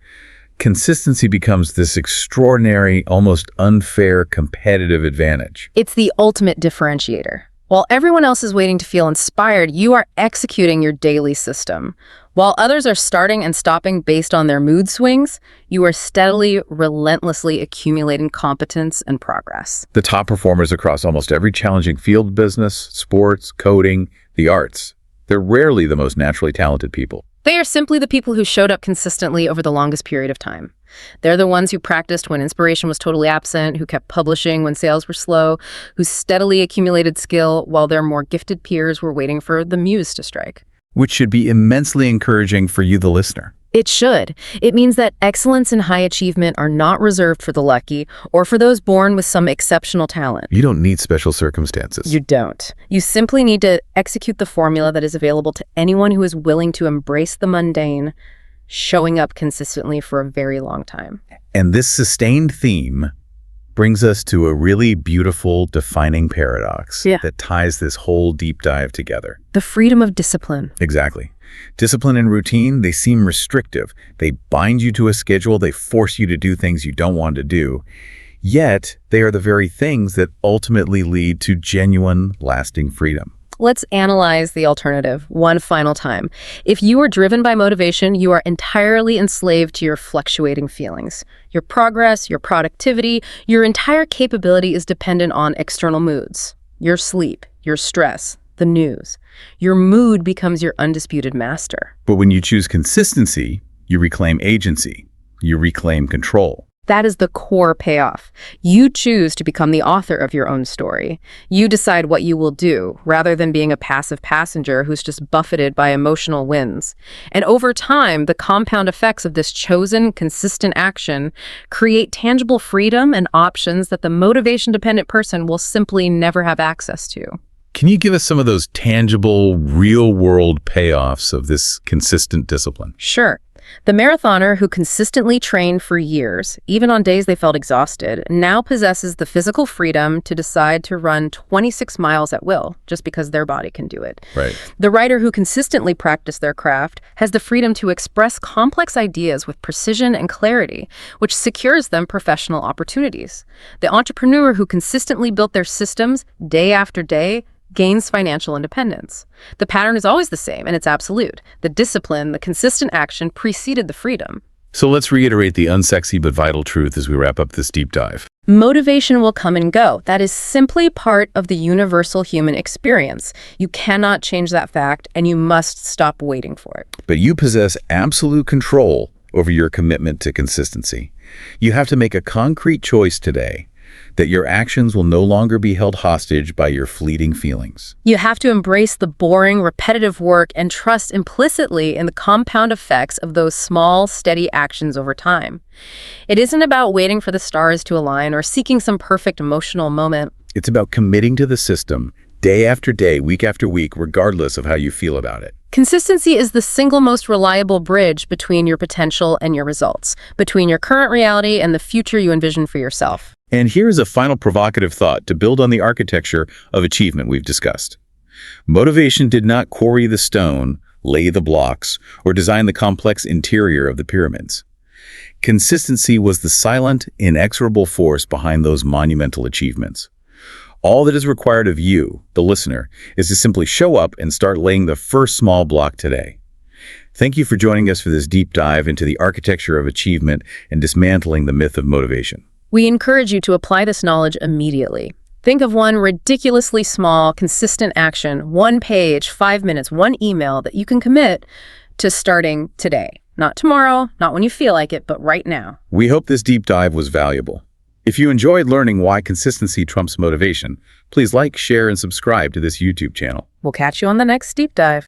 Speaker 1: consistency becomes this extraordinary, almost unfair competitive advantage.
Speaker 2: It's the ultimate differentiator. While everyone else is waiting to feel inspired, you are executing your daily system. While others are starting and stopping based on their mood swings, you are steadily, relentlessly accumulating competence and progress.
Speaker 1: The top performers across almost every challenging field of business, sports, coding, the arts, they're rarely the most naturally talented people.
Speaker 2: They are simply the people who showed up consistently over the longest period of time. They're the ones who practiced when inspiration was totally absent, who kept publishing when sales were slow, who steadily accumulated skill while their more gifted peers were waiting for the muse to strike.
Speaker 1: Which should be immensely encouraging for you, the listener.
Speaker 2: It should. It means that excellence and high achievement are not reserved for the lucky or for those born with some exceptional talent.
Speaker 1: You don't need special circumstances.
Speaker 2: You don't. You simply need to execute the formula that is available to anyone who is willing to embrace the mundane, showing up consistently for a very long time.
Speaker 1: And this sustained theme brings us to a really beautiful, defining paradox that ties this whole deep dive together.
Speaker 2: The freedom of discipline.
Speaker 1: Exactly. Discipline and routine, they seem restrictive. They bind you to a schedule. They force you to do things you don't want to do. Yet, they are the very things that ultimately lead to genuine, lasting freedom.
Speaker 2: Let's analyze the alternative one final time. If you are driven by motivation, you are entirely enslaved to your fluctuating feelings. Your progress, your productivity, your entire capability is dependent on external moods. Your sleep, your stress, the news. Your mood becomes your undisputed master.
Speaker 1: But when you choose consistency, you reclaim agency. You reclaim control.
Speaker 2: That is the core payoff. You choose to become the author of your own story. You decide what you will do, rather than being a passive passenger who's just buffeted by emotional winds. And over time, the compound effects of this chosen, consistent action create tangible freedom and options that the motivation-dependent person will simply never have access to.
Speaker 1: Can you give us some of those tangible, real-world payoffs of this consistent discipline?
Speaker 2: Sure. The marathoner who consistently trained for years, even on days they felt exhausted, now possesses the physical freedom to decide to run 26 miles at will, just because their body can do it.
Speaker 1: Right.
Speaker 2: The writer who consistently practiced their craft has the freedom to express complex ideas with precision and clarity, which secures them professional opportunities. The entrepreneur who consistently built their systems day after day gains financial independence. The pattern is always the same, and it's absolute. The discipline, the consistent action preceded the freedom.
Speaker 1: So let's reiterate the unsexy but vital truth as we wrap up this deep dive.
Speaker 2: Motivation will come and go. That is simply part of the universal human experience. You cannot change that fact, and you must stop waiting for it.
Speaker 1: But you possess absolute control over your commitment to consistency. You have to make a concrete choice today that your actions will no longer be held hostage by your fleeting feelings.
Speaker 2: You have to embrace the boring, repetitive work and trust implicitly in the compound effects of those small, steady actions over time. It isn't about waiting for the stars to align or seeking some perfect emotional moment.
Speaker 1: It's about committing to the system, day after day, week after week, regardless of how you feel about it.
Speaker 2: Consistency is the single most reliable bridge between your potential and your results, between your current reality and the future you envision for yourself.
Speaker 1: And here's a final provocative thought to build on the architecture of achievement we've discussed. Motivation did not quarry the stone, lay the blocks, or design the complex interior of the pyramids. Consistency was the silent, inexorable force behind those monumental achievements. All that is required of you, the listener, is to simply show up and start laying the first small block today. Thank you for joining us for this deep dive into the architecture of achievement and dismantling the myth of motivation.
Speaker 2: We encourage you to apply this knowledge immediately. Think of one ridiculously small, consistent action, 1 page, 5 minutes, 1 email that you can commit to starting today. Not tomorrow, not when you feel like it, but right now.
Speaker 1: We hope this deep dive was valuable. If you enjoyed learning why consistency trumps motivation, please like, share, and subscribe to this YouTube channel.
Speaker 2: We'll catch you on the next deep dive.